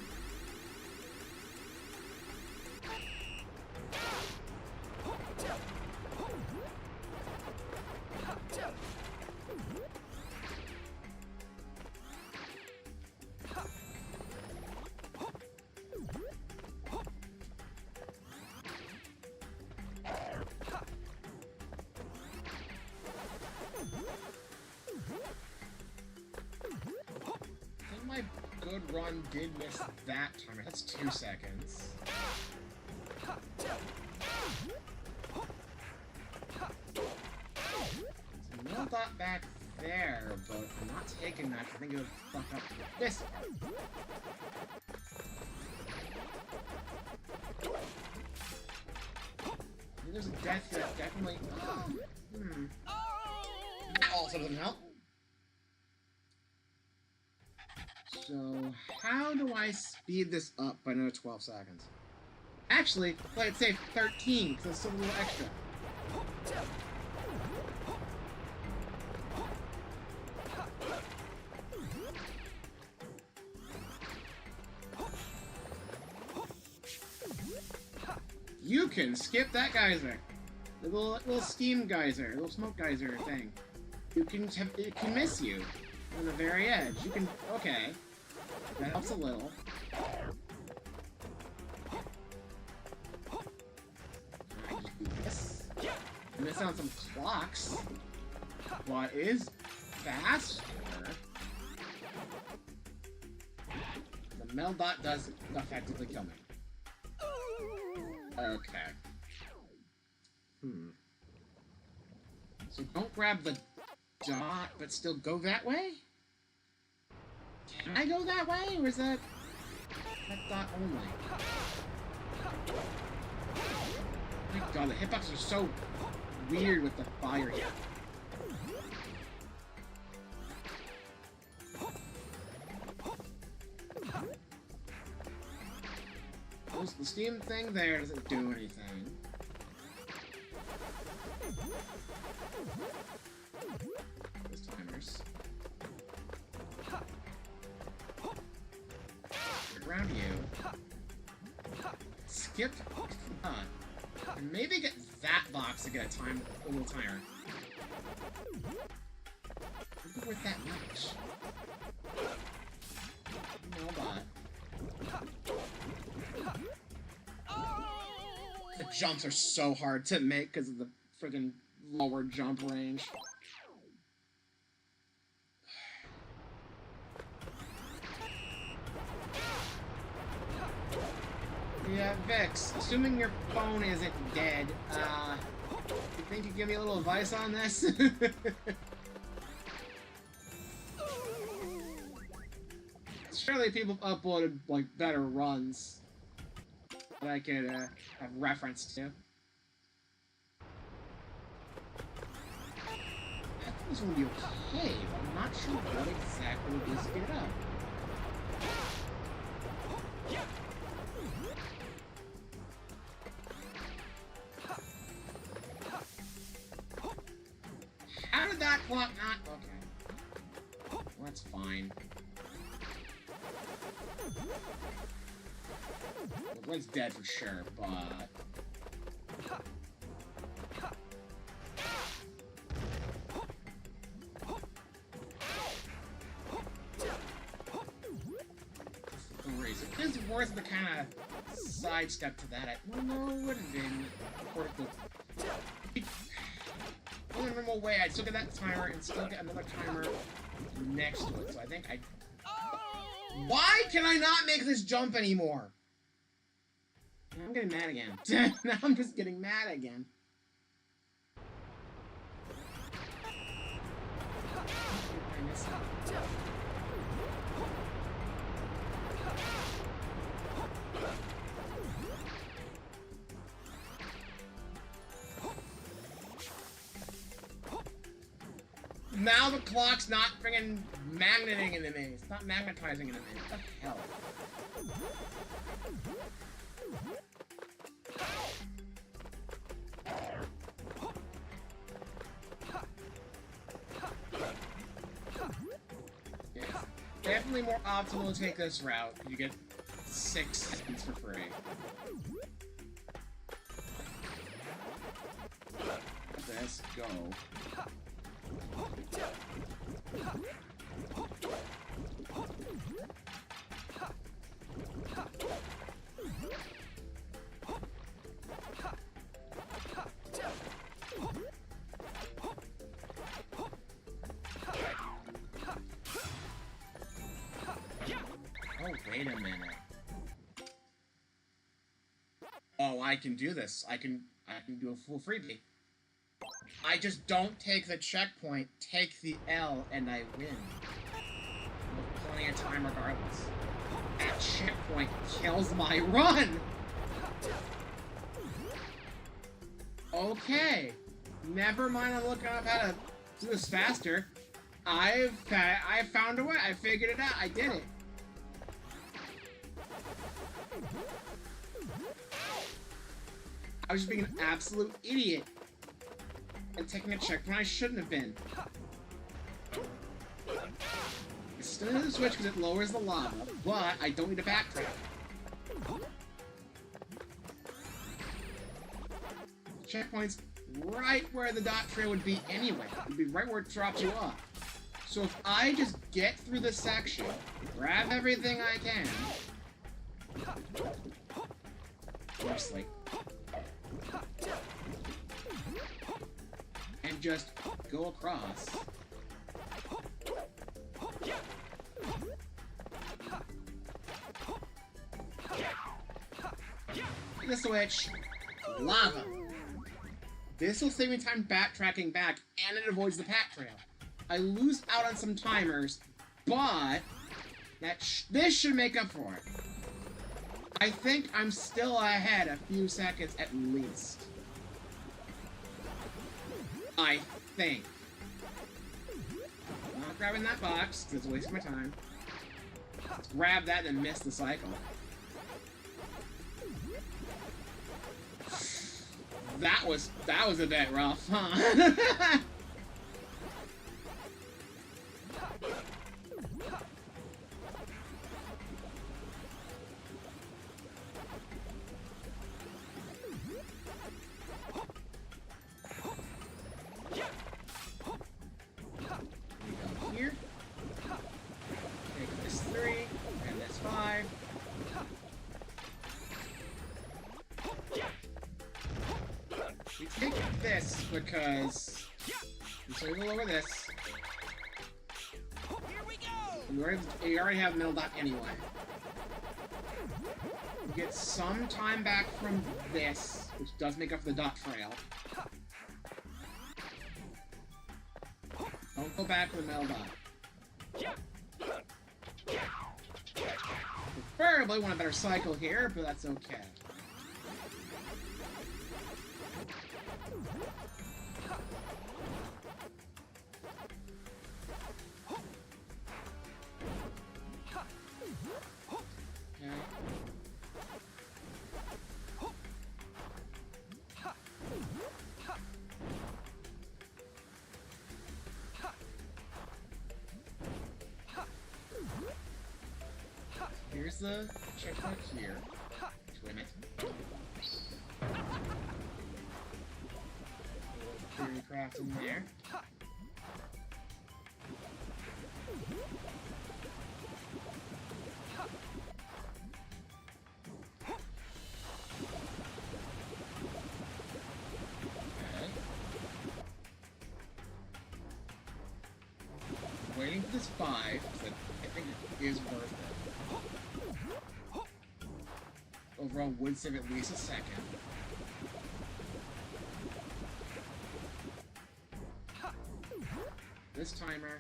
[SPEAKER 1] I think my good run did miss that timer. That's 2 seconds. No dot back there, but I'm not taking that. I think it would fuck up this part. I think there's a death here, definitely. That also doesn't help. So, how do I speed this up by another 12 seconds? Actually, play it safe, 13, because it's still a little extra. You can skip that geyser. The little steam geyser, little smoke geyser thing. It can miss you on the very edge. You can, okay. That helps a little. I just do this. Miss on some clocks. What is faster? The metal dot does effectively kill me. Okay. So don't grab the dot, but still go that way? Can I go that way, or is that dot only? My god, the hitboxes are so weird with the fire here. The steam thing there doesn't do anything. Those timers. Around you. Skip. And maybe get that box to get a little timer. Isn't worth that much. No bot. The jumps are so hard to make because of the friggin' lower jump range. Yeah, Vix, assuming your phone isn't dead, you think you give me a little advice on this? Surely people have uploaded, like, better runs that I could, have reference to. I think this will be okay, but I'm not sure what exactly it is to get it up. How did that clock not? Okay. Well, that's fine. The one's dead for sure, but... If it's worth the kind of sidestep to that, well, no, it would have been worth the... In a normal way, I'd still get that timer and still get another timer next to it, so I think I... Why can I not make this jump anymore? I'm getting mad again. Now I'm just getting mad again. Now the clock's not friggin' magneting into me. It's not magnetizing into me. What the hell? Yeah. Definitely more optimal to take this route. You get 6 seconds for free. Let's go. Wait a minute. Oh, I can do this. I can do a full freebie. I just don't take the checkpoint, take the L, and I win. With plenty of time regardless. That checkpoint kills my run! Okay. Never mind, I'm looking up how to do this faster. I found a way. I figured it out. I did it. I was just being an absolute idiot and taking a checkpoint I shouldn't have been. I still need the switch because it lowers the lava, but I don't need to backtrack. Checkpoint's right where the dot trail would be anyway. It would be right where it drops you off. So if I just get through this section, grab everything I can, mostly, and just go across. The switch, lava. This will save me time backtracking back, and it avoids the Pac trail. I lose out on some timers, but this should make up for it. I think I'm still ahead a few seconds at least. I think. I'm not grabbing that box, because it's wasting my time. Let's grab that and miss the cycle. That was a bit rough, huh? Here. Take this 3 and this 5. We take this because we go over this.
[SPEAKER 3] Here we go.
[SPEAKER 1] You already have middle dot anyway. You get some time back from this, which does make up for the dot trail. Don't go back to the middle dot. Preferably want a better cycle here, but that's okay. Here's the checkpoint here. Wait a minute. Theory craft in there. Waiting for this 5, because I think it is worth it. Overall would save at least a second. This timer.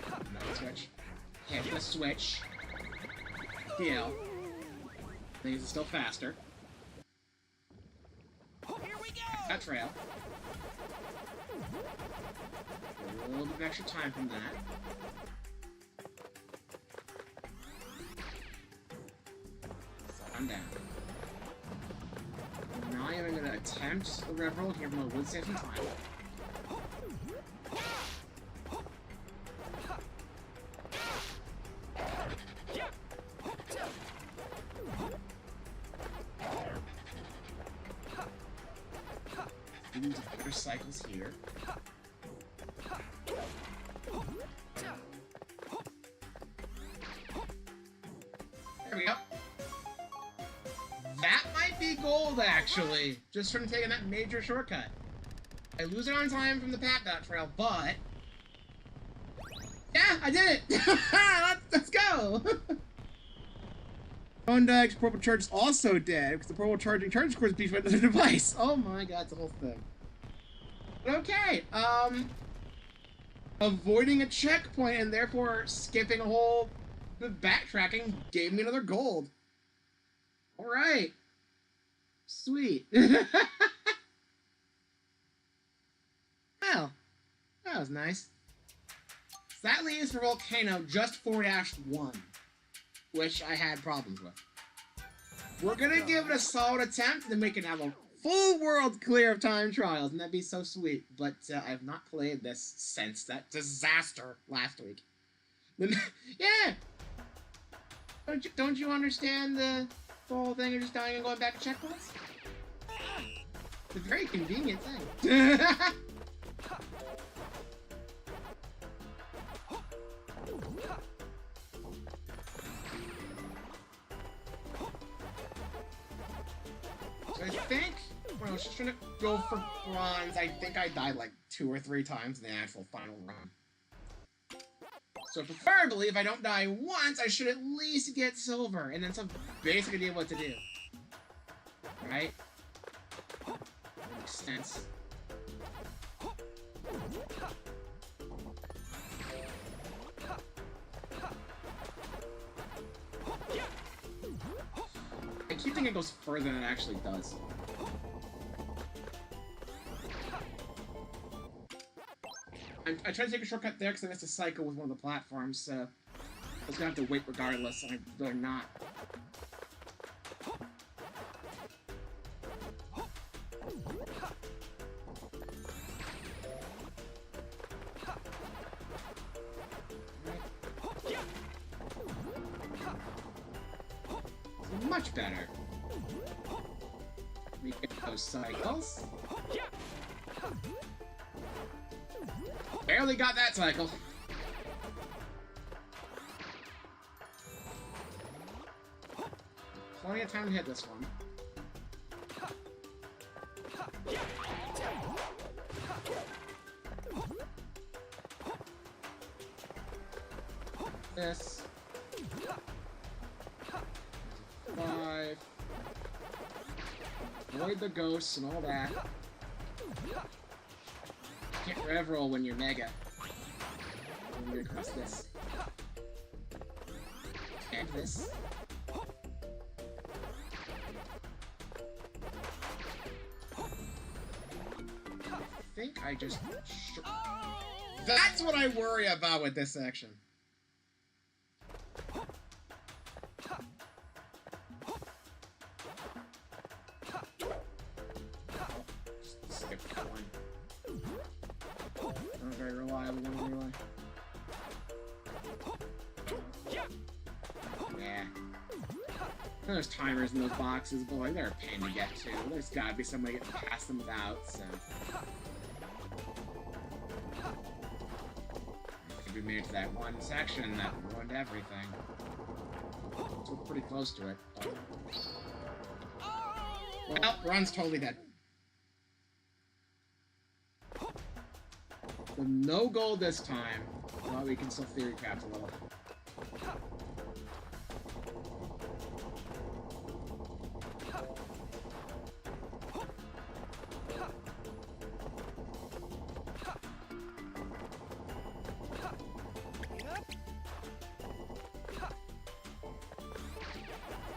[SPEAKER 1] Another switch. Hit the switch. DL. Things are still faster.
[SPEAKER 3] Here we go.
[SPEAKER 1] That trail. A little bit of extra time from that. I'm down. Now I'm going to attempt the rev roll here from a wood save some time. Use better cycles here. There we go. That might be gold, actually, just from taking that major shortcut. I lose it on time from the Pac trail, but Yeah, I did it! Let's go! Thorndike's purple charge is also dead because the purple charging charge course beats by another device. Oh my god, it's the whole thing. Okay, avoiding a checkpoint and therefore skipping a whole backtracking gave me another gold. Alright. Sweet. Well, that was nice. So that leaves for Volcano just 4-1, which I had problems with. We're gonna give it a solid attempt, and then we can have a full world clear of time trials, and that'd be so sweet. But I have not played this since that disaster last week. Yeah! Don't you understand the whole thing of just dying and going back to checkpoints? It's a very convenient thing. So I think when I was just trying to go for bronze, I think I died like 2 or 3 times in the actual final run. So preferably, if I don't die once, I should at least get silver, and then some basic idea what to do. Right? That makes sense. I keep thinking it goes further than it actually does. I tried to take a shortcut there because I missed a cycle with one of the platforms, so I was gonna have to wait regardless, and I'm really not. So much better. We get those cycles. Barely got that cycle. Plenty of time to hit this one. This. 5. Avoid the ghosts and all that. Can't rev roll when you're mega. I'm gonna cross this. And this. I think I just... That's what I worry about with this section. Skip that one. Not very reliable, anyway. Yeah. There's timers in those boxes, but like they're a pain to get to. There's gotta be some way getting past them without, so. I think we made it to that one section that ruined everything. So we're pretty close to it. But... Well, Ron's totally dead. So no gold this time, but we can still theory craft a little.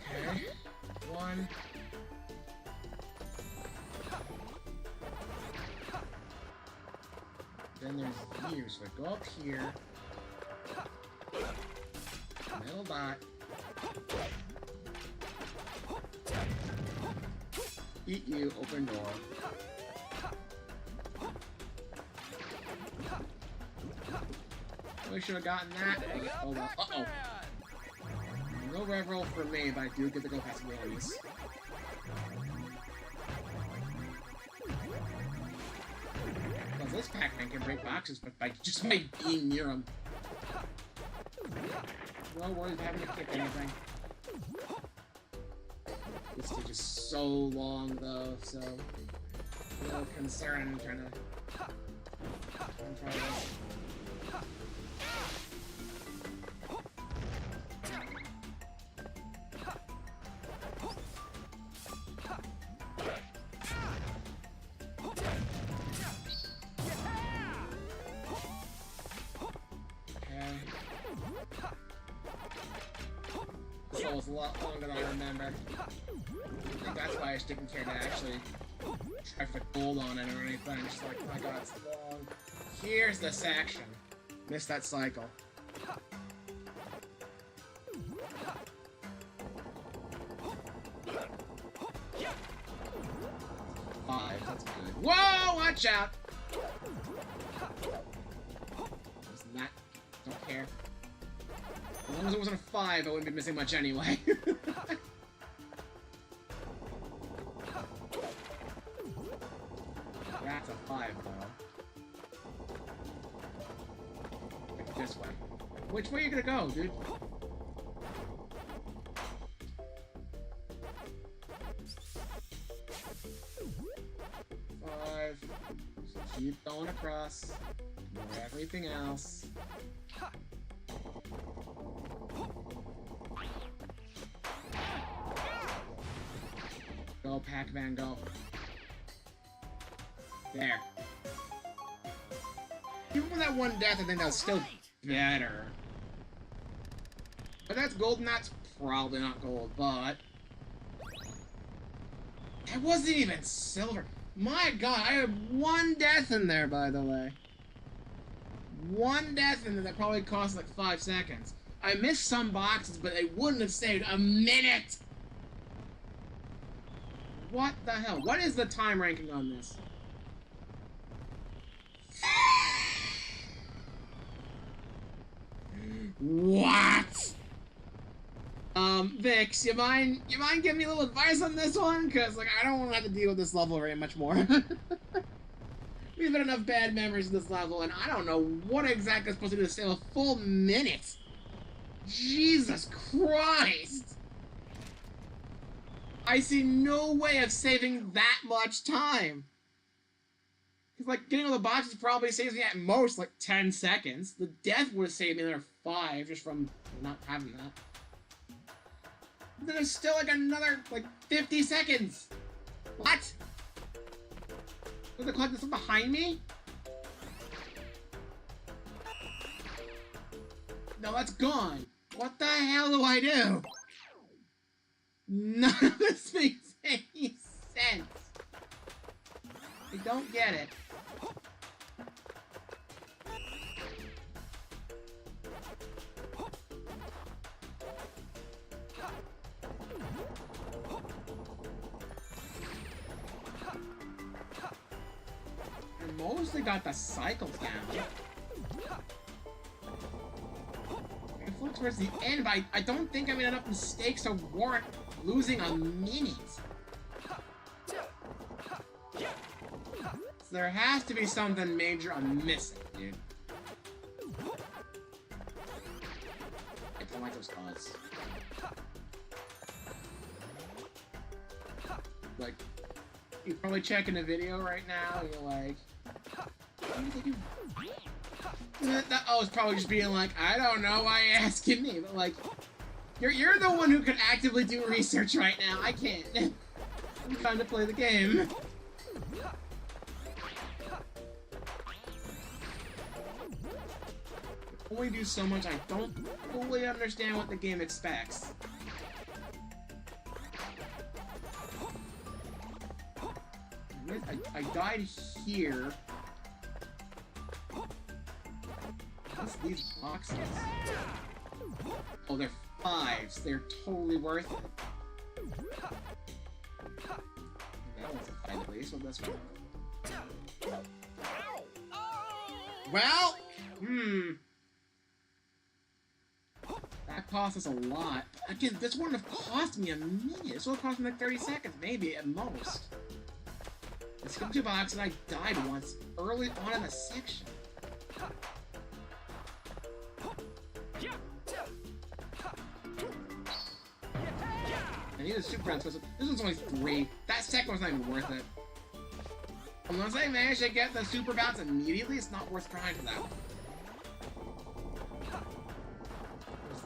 [SPEAKER 1] Okay, 1. Then there's you, so I go up here. Middle dot. Eat you, open door. We should have gotten that. Oh well. Uh-oh. No rev roll for me, but I do get to go past the enemies. Well, this Pac-Man can break boxes, but by just by being near him. No worries about having to kick anything. This stage is so long, though, so... a little concerned trying to try this. a lot longer than I remember. I think that's why I just didn't care to actually try for gold on it or anything. Just like, oh my god, it's long. Here's the section. Missed that cycle. Five, that's good. Whoa, watch out! Wasn't that? Don't care. As long as it wasn't a 5, I wouldn't be missing much anyway. That's a 5, though. This way. Which way are you gonna go, dude? Five. Just keep going across. Ignore everything else. Go, Pac-Man, go. There. Even with that one death, I think that was still better. But that's gold, and that's probably not gold, but... That wasn't even silver. My god, I had one death in there, by the way. One death in there that probably cost like 5 seconds. I missed some boxes, but they wouldn't have saved a minute! What the hell? What is the time ranking on this? What? Vix, you mind giving me a little advice on this one? Cause like I don't want to have to deal with this level very much more. We've had enough bad memories of this level, and I don't know what exactly I'm supposed to do to save a full minute. Jesus Christ! I see no way of saving that much time. Cause like getting all the boxes probably saves me at most like 10 seconds. The death would have saved me another 5 just from not having that. But then there's still like another like 50 seconds. What? Did they collect this behind me? No, that's gone. What the hell do I do? None of this makes any sense. I don't get it. I mostly got the cycles down. It flew towards the end, but I don't think I made enough mistakes to warrant losing a minute. So there has to be something major I'm missing, dude. I don't like those odds. Like, you're probably checking a video right now, and you're like, what did they do? Oh, it's probably just being like, I don't know why you're asking me, but like, you're the one who can actively do research right now. I can't. I'm trying to play the game. I only do so much. I don't fully understand what the game expects. I died here. What's these boxes? Oh, they're 5s. They're totally worth it. That one's a 5 at least. Well, this one. Well, that cost us a lot. Again, this wouldn't have cost me a minute. This would have cost me like 30 seconds, maybe, at most. I skipped 2 boxes and I died once early on in the section. I need a super round. This one's only 3. That second one's not even worth it. Unless I manage to get the super bounce immediately, it's not worth trying for that one.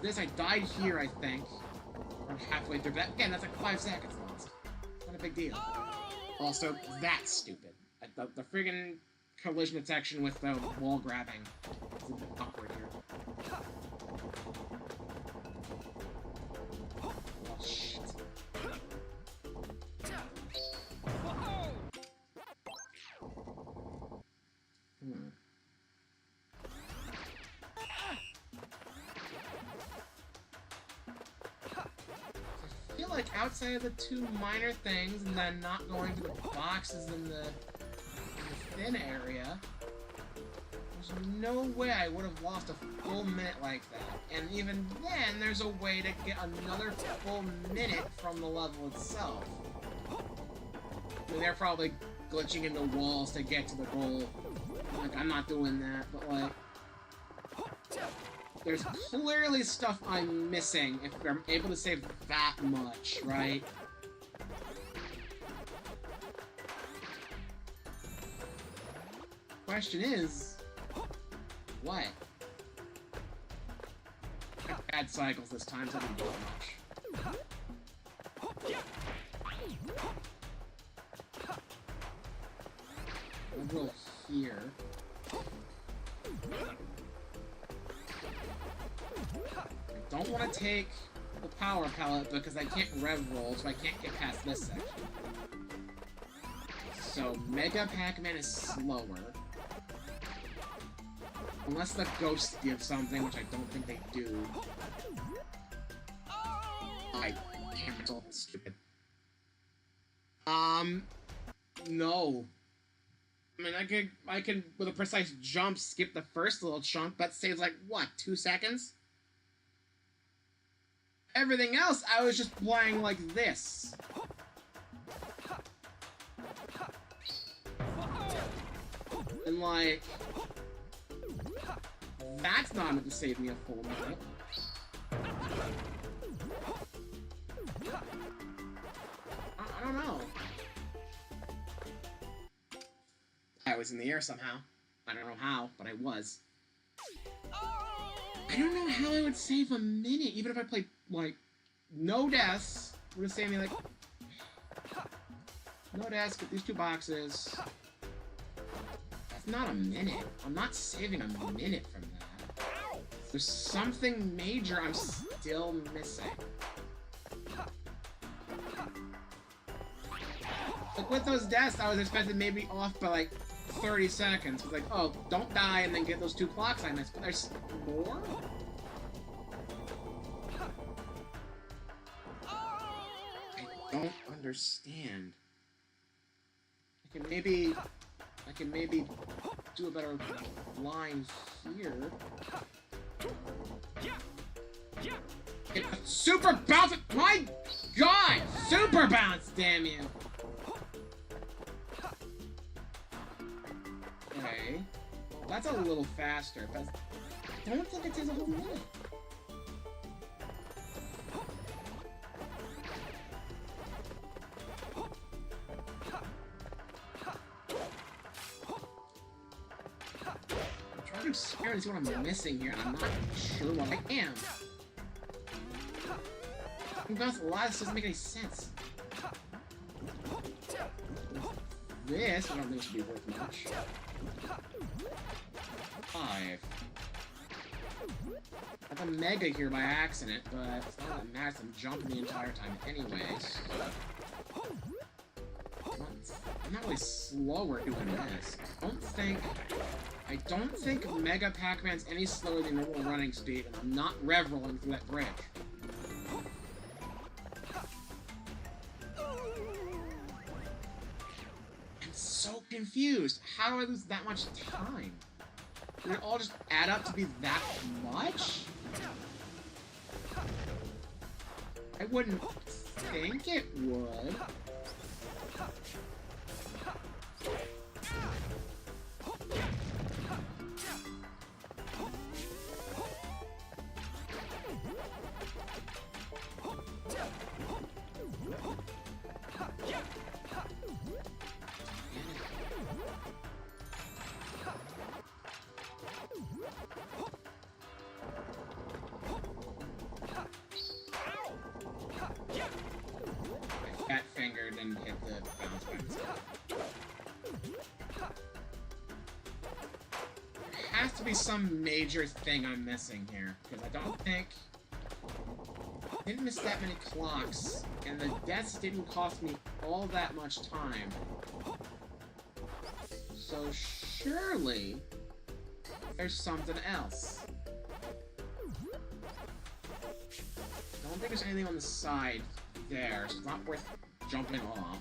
[SPEAKER 1] This, I died here, I think. Or halfway through that. Again, that's like 5 seconds lost. Not a big deal. Also, that's stupid. The friggin' collision detection with the wall grabbing is a bit awkward here. outside of the two minor things and then not going to the boxes in the thin area, there's no way I would have lost a full minute like that. And even then, there's a way to get another full minute from the level itself. I mean, they're probably glitching into walls to get to the goal. Like, I'm not doing that, but like... There's clearly stuff I'm missing if I'm able to save that much, right? Question is... what? I had cycles this time, so I didn't do much. I'll go here. I don't want to take the power pellet because I can't rev roll, so I can't get past this section. So Mega Pac-Man is slower. Unless the ghosts give something, which I don't think they do. I can't, it's all stupid. No. I mean, I could, with a precise jump, skip the first little chunk. That saves, like, what, 2 seconds? Everything else, I was just playing like this. And, like... that's not enough to save me a full minute. I don't know. I was in the air somehow. I don't know how, but I was. I don't know how I would save a minute, even if I played, like, no deaths. It would have saved me, like... no deaths, get these 2 boxes. That's not a minute. I'm not saving a minute from that. There's something major I'm still missing. Like, with those deaths, I was expecting maybe off by, like, 30 seconds. It's like, oh, don't die and then get those 2 clocks I missed. But there's more? I don't understand. I can maybe do a better line here. Get a super bounce! My God! Super bounce, damn you! Okay. Well, that's a little faster, but I don't think it takes a whole minute. I'm trying to experience what I'm missing here, and I'm not sure what I am. I'm going with a lot of this doesn't make any sense. This, I don't think should be worth much. 5. I have a Mega here by accident, but it's not that matters. I'm jumping the entire time anyways. I'm not really slower doing this. I don't think Mega Pac-Man's any slower than normal running speed, and I'm not rev rolling through that bridge. So confused. How do I lose that much time? Did it all just add up to be that much? I wouldn't think it would. Fat finger didn't hit the bounce buttons. There has to be some major thing I'm missing here, because I don't think... I didn't miss that many clocks, and the deaths didn't cost me all that much time. So surely there's something else. I don't think there's anything on the side there, so it's not worth jumping off.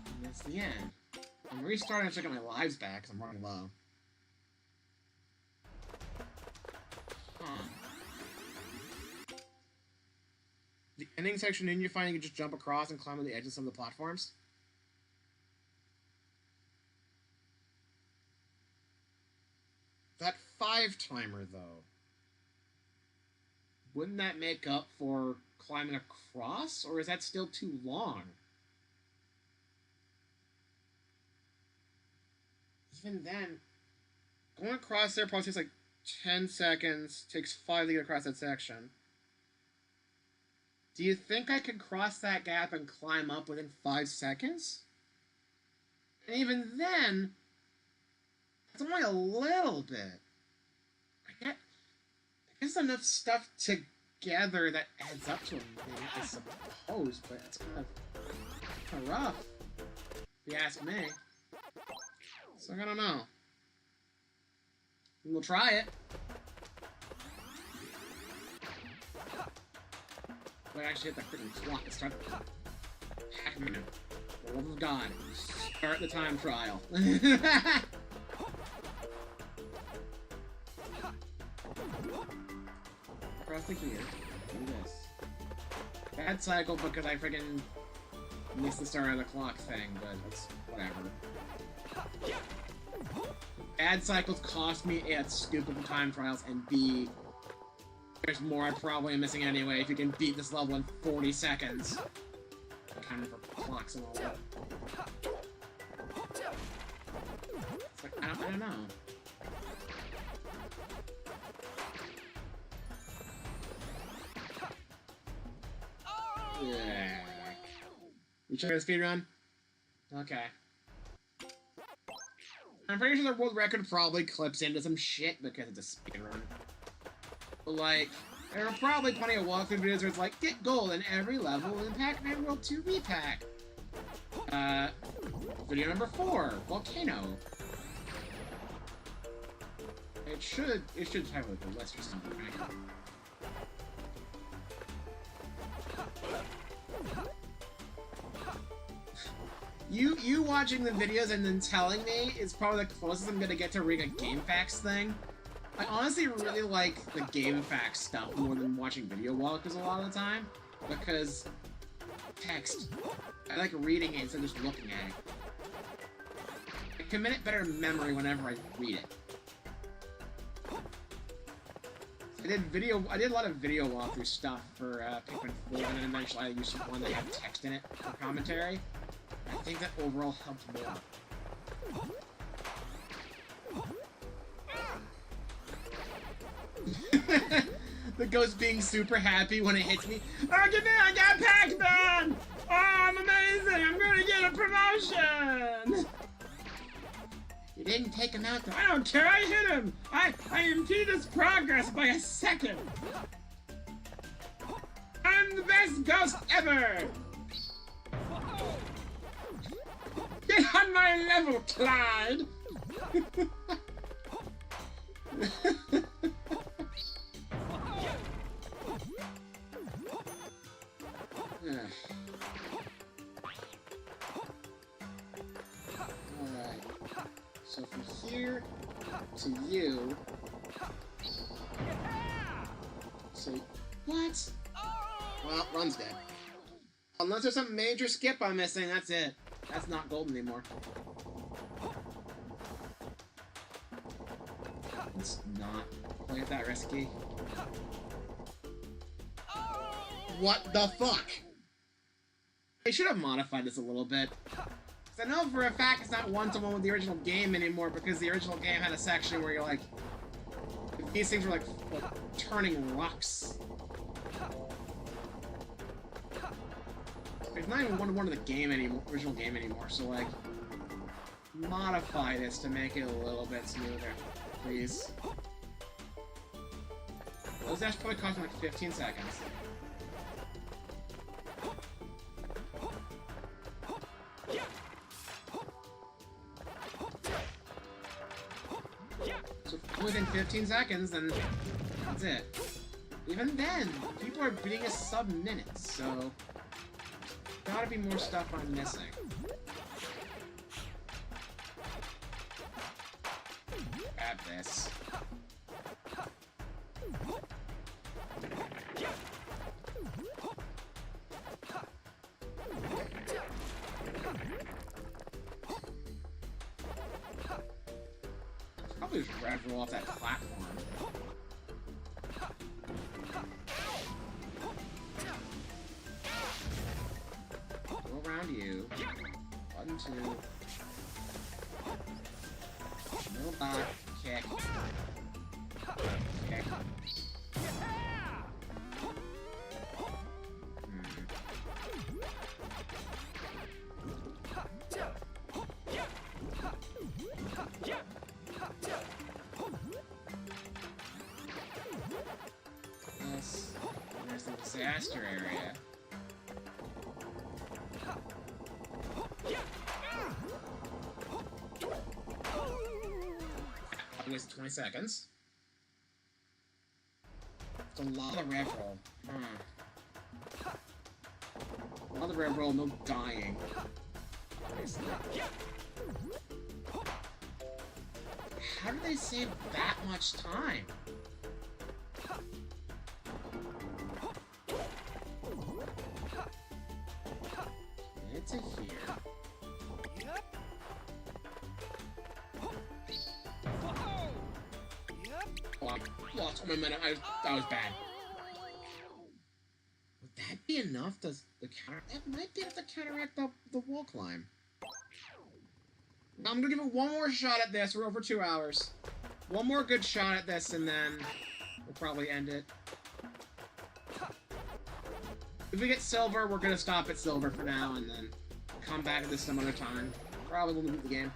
[SPEAKER 1] And that's the end. I'm restarting to check out my lives back because I'm running low. Huh. The ending section, didn't you find you could just jump across and climb on the edges of some of the platforms? That 5-timer, though. Wouldn't that make up for climbing across, or is that still too long? Even then, going across there probably takes like 10 seconds, takes 5 to get across that section. Do you think I could cross that gap and climb up within 5 seconds? And even then, it's only a little bit. I guess enough stuff together that adds up to a minute, I suppose, but it's kind of rough, if you ask me. So I don't know. We'll try it. But I actually hit the freaking clock to start Pac-Man. For the love of God, start the time trial. Across the gear. Do this. Bad cycle because I freaking missed the start of the clock thing, but it's whatever. Bad cycles cost me A, it's stupid for time trials, and B, there's more I probably am missing anyway if you can beat this level in 40 seconds. Counting for clocks and all that. It's like, I don't know. Yeah. You trying to speedrun? Okay. I'm pretty sure the world record probably clips into some shit because it's a speedrun. But like, there are probably plenty of walkthrough videos where it's like, get gold in every level in Pac-Man World 2 Re-Pac. Video number 4, Volcano. It should have like a list or something, right? You watching the videos and then telling me is probably the closest I'm gonna get to reading a game facts thing. I honestly really like the game facts stuff more than watching video walkthroughs a lot of the time, because text, I like reading it instead of just looking at it. I commit it better memory whenever I read it. I did a lot of video walkthrough stuff for Pac-Man 4, and then eventually I used one that had text in it for commentary. I think that overall helped more. The ghost being super happy when it hits me. Oh, get me! I got Pac-Man! Oh, I'm amazing! I'm gonna get a promotion! You didn't take him out though. I don't care, I hit him! I impeded his progress by a second! I'm the best ghost ever! Get on my level, Clyde! Alright. So from here to you. So what? Well, Run's dead. Unless there's some major skip I'm missing, that's it. That's not gold anymore. It's not quite that risky. What the fuck? They should have modified this a little bit. Because I know for a fact it's not one-to-one with the original game anymore, because the original game had a section where you're like... These things were like turning rocks. It's not even one-to-one of the game anymore, original game anymore, so like... Modify this to make it a little bit smoother, please. Those dash probably cost me like 15 seconds. So within 15 seconds, then that's it. Even then, people are beating us sub-minutes, so... Gotta be more stuff I'm missing. Grab this. Probably just grab roll off that platform. Go around you. 1, 2. Middle back. Kick. Kick. There's the disaster area. I wasted 20 seconds. It's a lot of rev roll. A lot of rev roll, no dying. Obviously. How do they save that much time? It's a here. Oh, I lost my minute. That was bad. Would that be enough? Does the counter? It might be enough to counteract the wall climb. I'm gonna give it one more shot at this. We're over 2 hours. One more good shot at this, and then we'll probably end it. If we get silver, we're gonna stop at silver for now, and then come back to this some other time. Probably we'll beat the game.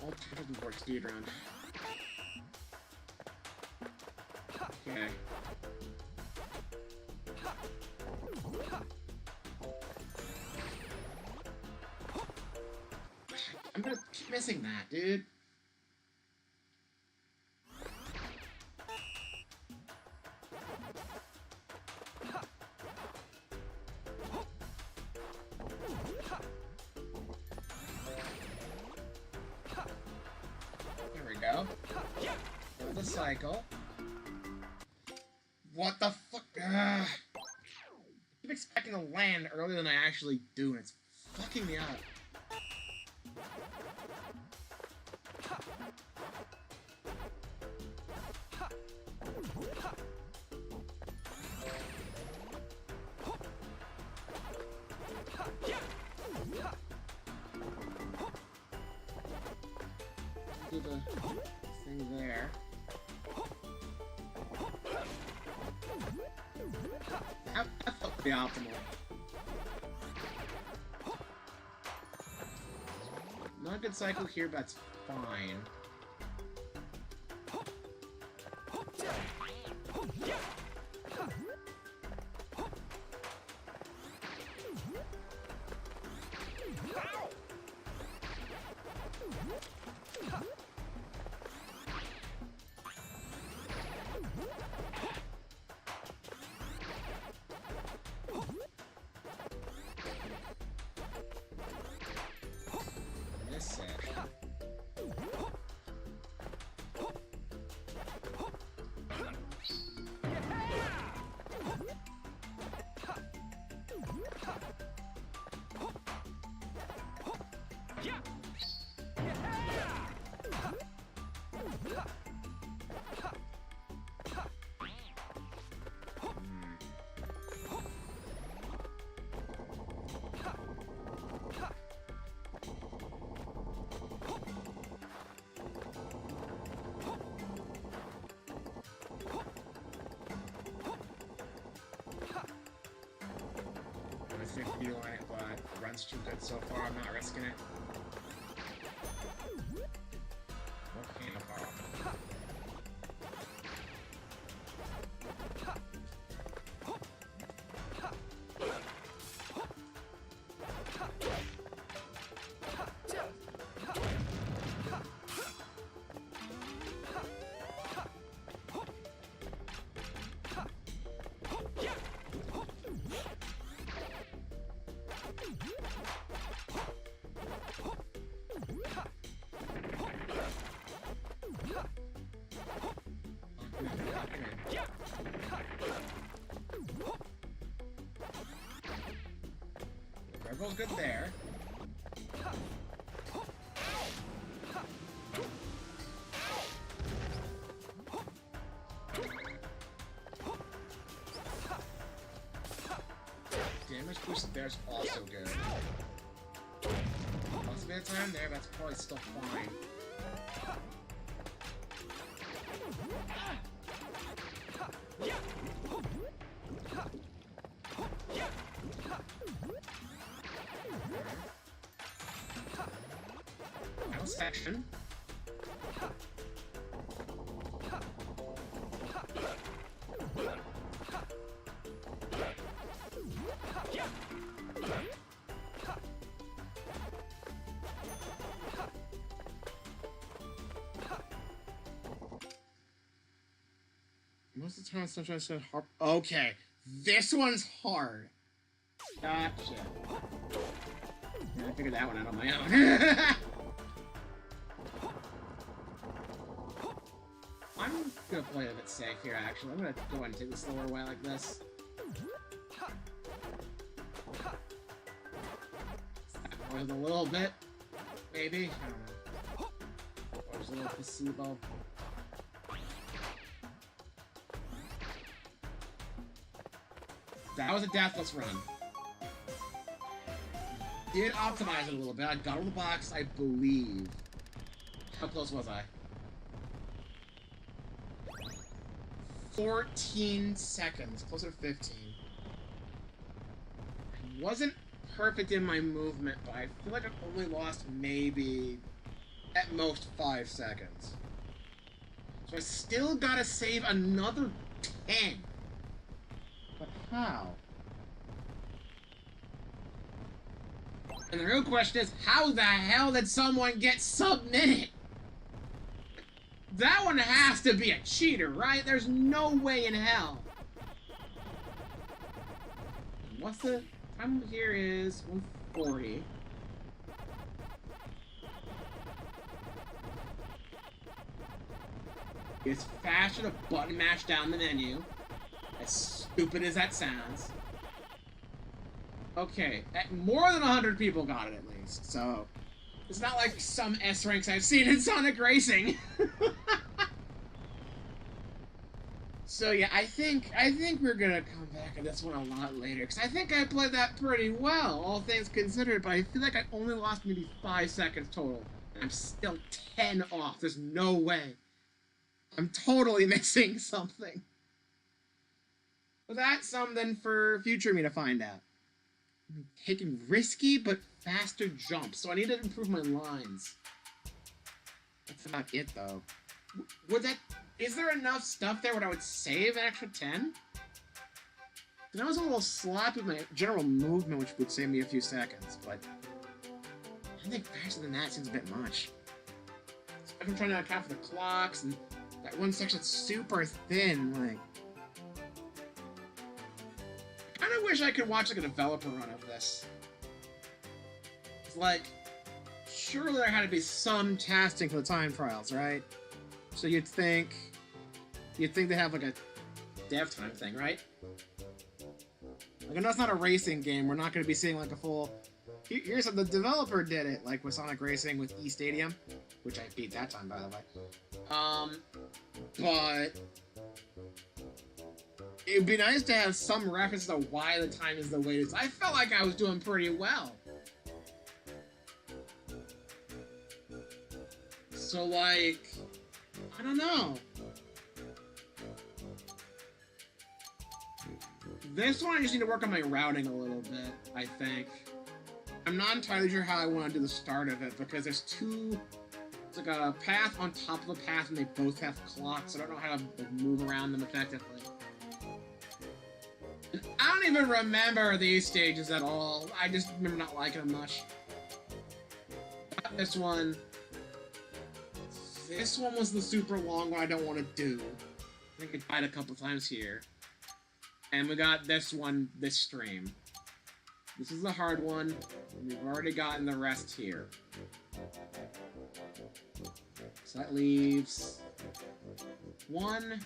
[SPEAKER 1] Alternative work speed run. Okay. I'm gonna keep missing that, dude. There we go. Go the cycle. What the fuck? I keep expecting to land earlier than I actually do, and it's fucking me up. Do the thing there. That felt pretty optimal. Not a good cycle here, but that's fine. Miss it. Feel on it, but the run's too good so far. I'm not risking it. Okay, no problem. control's good there. Damage boost there's also good. Lots of bit of time there, but that's probably still fine. Final section. Most of the time, sometimes it's hard. Okay, this one's hard. Gotcha. Yeah, I figured that one out on my own. I'm gonna play it a bit safe here, actually. I'm gonna go ahead and take the slower way like this. Or a little bit, maybe. I don't know. Or just a little placebo. That was a deathless run. Did optimize it a little bit. I got on the box, I believe. How close was I? 14 seconds, closer to 15. I wasn't perfect in my movement, but I feel like I only lost maybe, at most, 5 seconds. So I still gotta save another 10. But how? And the real question is, how the hell did someone get submitted? That one has to be a cheater, right? There's no way in hell. What's the time here is 140. It's faster to button mash down the menu. As stupid as that sounds. Okay, more than 100 people got it at least, so it's not like some S ranks I've seen in Sonic Racing. So yeah, I think we're gonna come back to this one a lot later, because I think I played that pretty well, all things considered, but I feel like I only lost maybe 5 seconds total. And I'm still 10 off. There's no way. I'm totally missing something. But that's something for future me to find out. I'm taking risky but faster jumps, so I need to improve my lines. That's about it, though. Is there enough stuff there where I would save an extra 10? Because I was a little sloppy with my general movement, which would save me a few seconds, but I think faster than that seems a bit much. I'm trying to account for the clocks, and that one section's super thin, like... I kind of wish I could watch like a developer run of this. It's like, surely there had to be some testing for the time trials, right? So you'd think they have like a dev time thing, right? Like, I know it's not a racing game. We're not going to be seeing like a full. Here's the developer did it, like with Sonic Racing with E Stadium, which I beat that time, by the way. But it would be nice to have some reference to why the time is the way it is. I felt like I was doing pretty well. So, like, I don't know. This one I just need to work on my routing a little bit, I think. I'm not entirely sure how I want to do the start of it, because there's two... It's like a path on top of a path, and they both have clocks. I don't know how to like, move around them effectively. And I don't even remember these stages at all. I just remember not liking them much. Got this one. This one was the super long one I don't want to do. I think I died a couple times here. And we got this one this stream. This is the hard one. We've already gotten the rest here. So that leaves 1,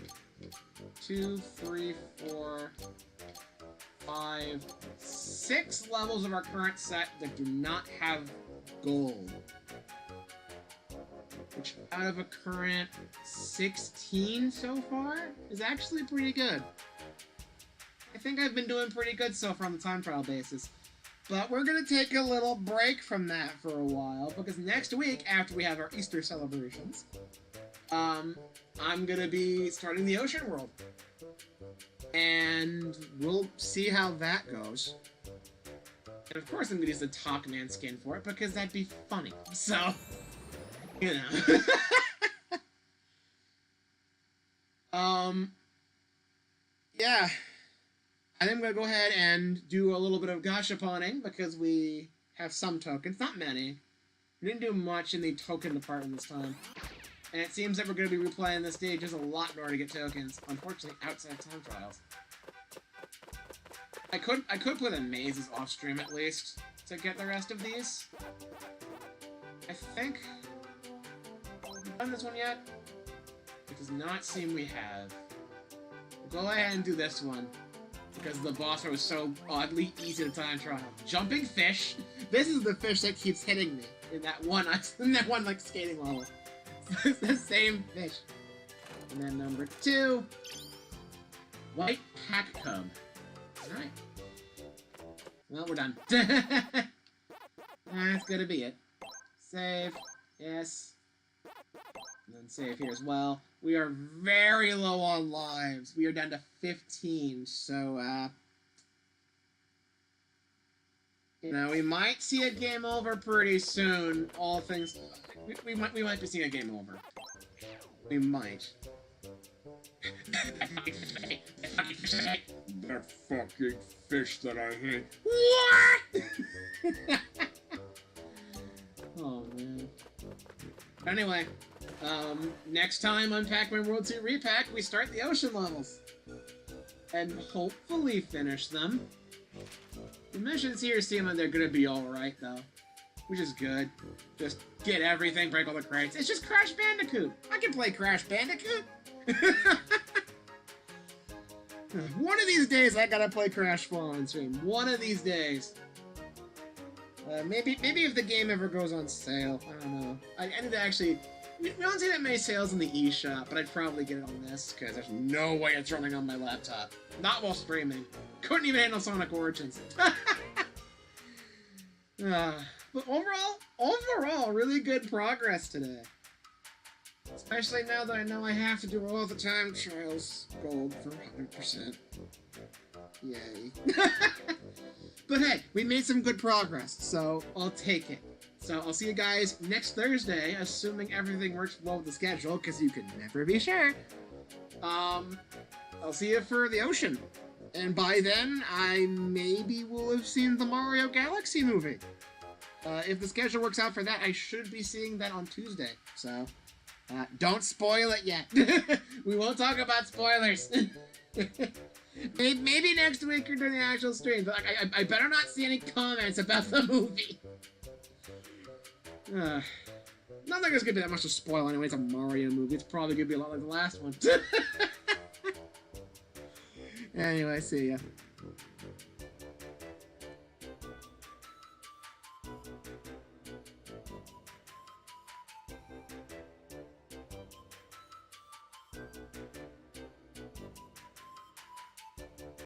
[SPEAKER 1] 2, 3, 4, 5, 6 levels of our current set that do not have gold. Which, out of a current 16 so far, is actually pretty good. I think I've been doing pretty good so far on the time trial basis. But we're going to take a little break from that for a while, because next week, after we have our Easter celebrations, I'm going to be starting the Ocean World. And we'll see how that goes. And of course I'm going to use the Pac-Man skin for it, because that'd be funny. So, you know. Yeah. I think I'm going to go ahead and do a little bit of gashaponing, because we have some tokens. Not many. We didn't do much in the token department this time. And it seems that we're going to be replaying the stages a lot in order to get tokens. Unfortunately, outside time trials. I could play the mazes off stream at least to get the rest of these. I think... Have we done this one yet? It does not seem we have. We'll go ahead and do this one, because the boss was so oddly easy to time trial. Jumping fish. This is the fish that keeps hitting me in that one like skating level. It's the same fish. And then number 2, white Pac cub. Alright. Well, we're done. That's gonna be it. Save. Yes. And then save here as well. We are very low on lives. We are down to 15, so, you know, we might see a game over pretty soon. All things... We might be seeing a game over. We might. That fucking fish that I hate. What? Oh, man. Anyway, next time on Pac-Man World 2 Re-Pac, we start the ocean levels. And hopefully finish them. The missions here seem like they're gonna be alright, though. Which is good. Just get everything, break all the crates. It's just Crash Bandicoot! I can play Crash Bandicoot! One of these days I gotta play Crash 4 on stream. One of these days. Maybe if the game ever goes on sale. I don't know. I need to actually... We don't see that many sales in the eShop, but I'd probably get it on this, because there's no way it's running on my laptop. Not while streaming. Couldn't even handle Sonic Origins. But overall, really good progress today. Especially now that I know I have to do all the time trials gold for 100%. Yay. But hey, we made some good progress, so I'll take it. So I'll see you guys next Thursday, assuming everything works well with the schedule, because you can never be sure. I'll see you for the ocean. And by then, I maybe will have seen the Mario Galaxy movie. If the schedule works out for that, I should be seeing that on Tuesday. So, don't spoil it yet. We won't talk about spoilers. Maybe next week or during the actual stream, but I better not see any comments about the movie. Not like there's gonna be that much to spoil anyway. It's a Mario movie. It's probably gonna be a lot like the last one. Anyway, see ya.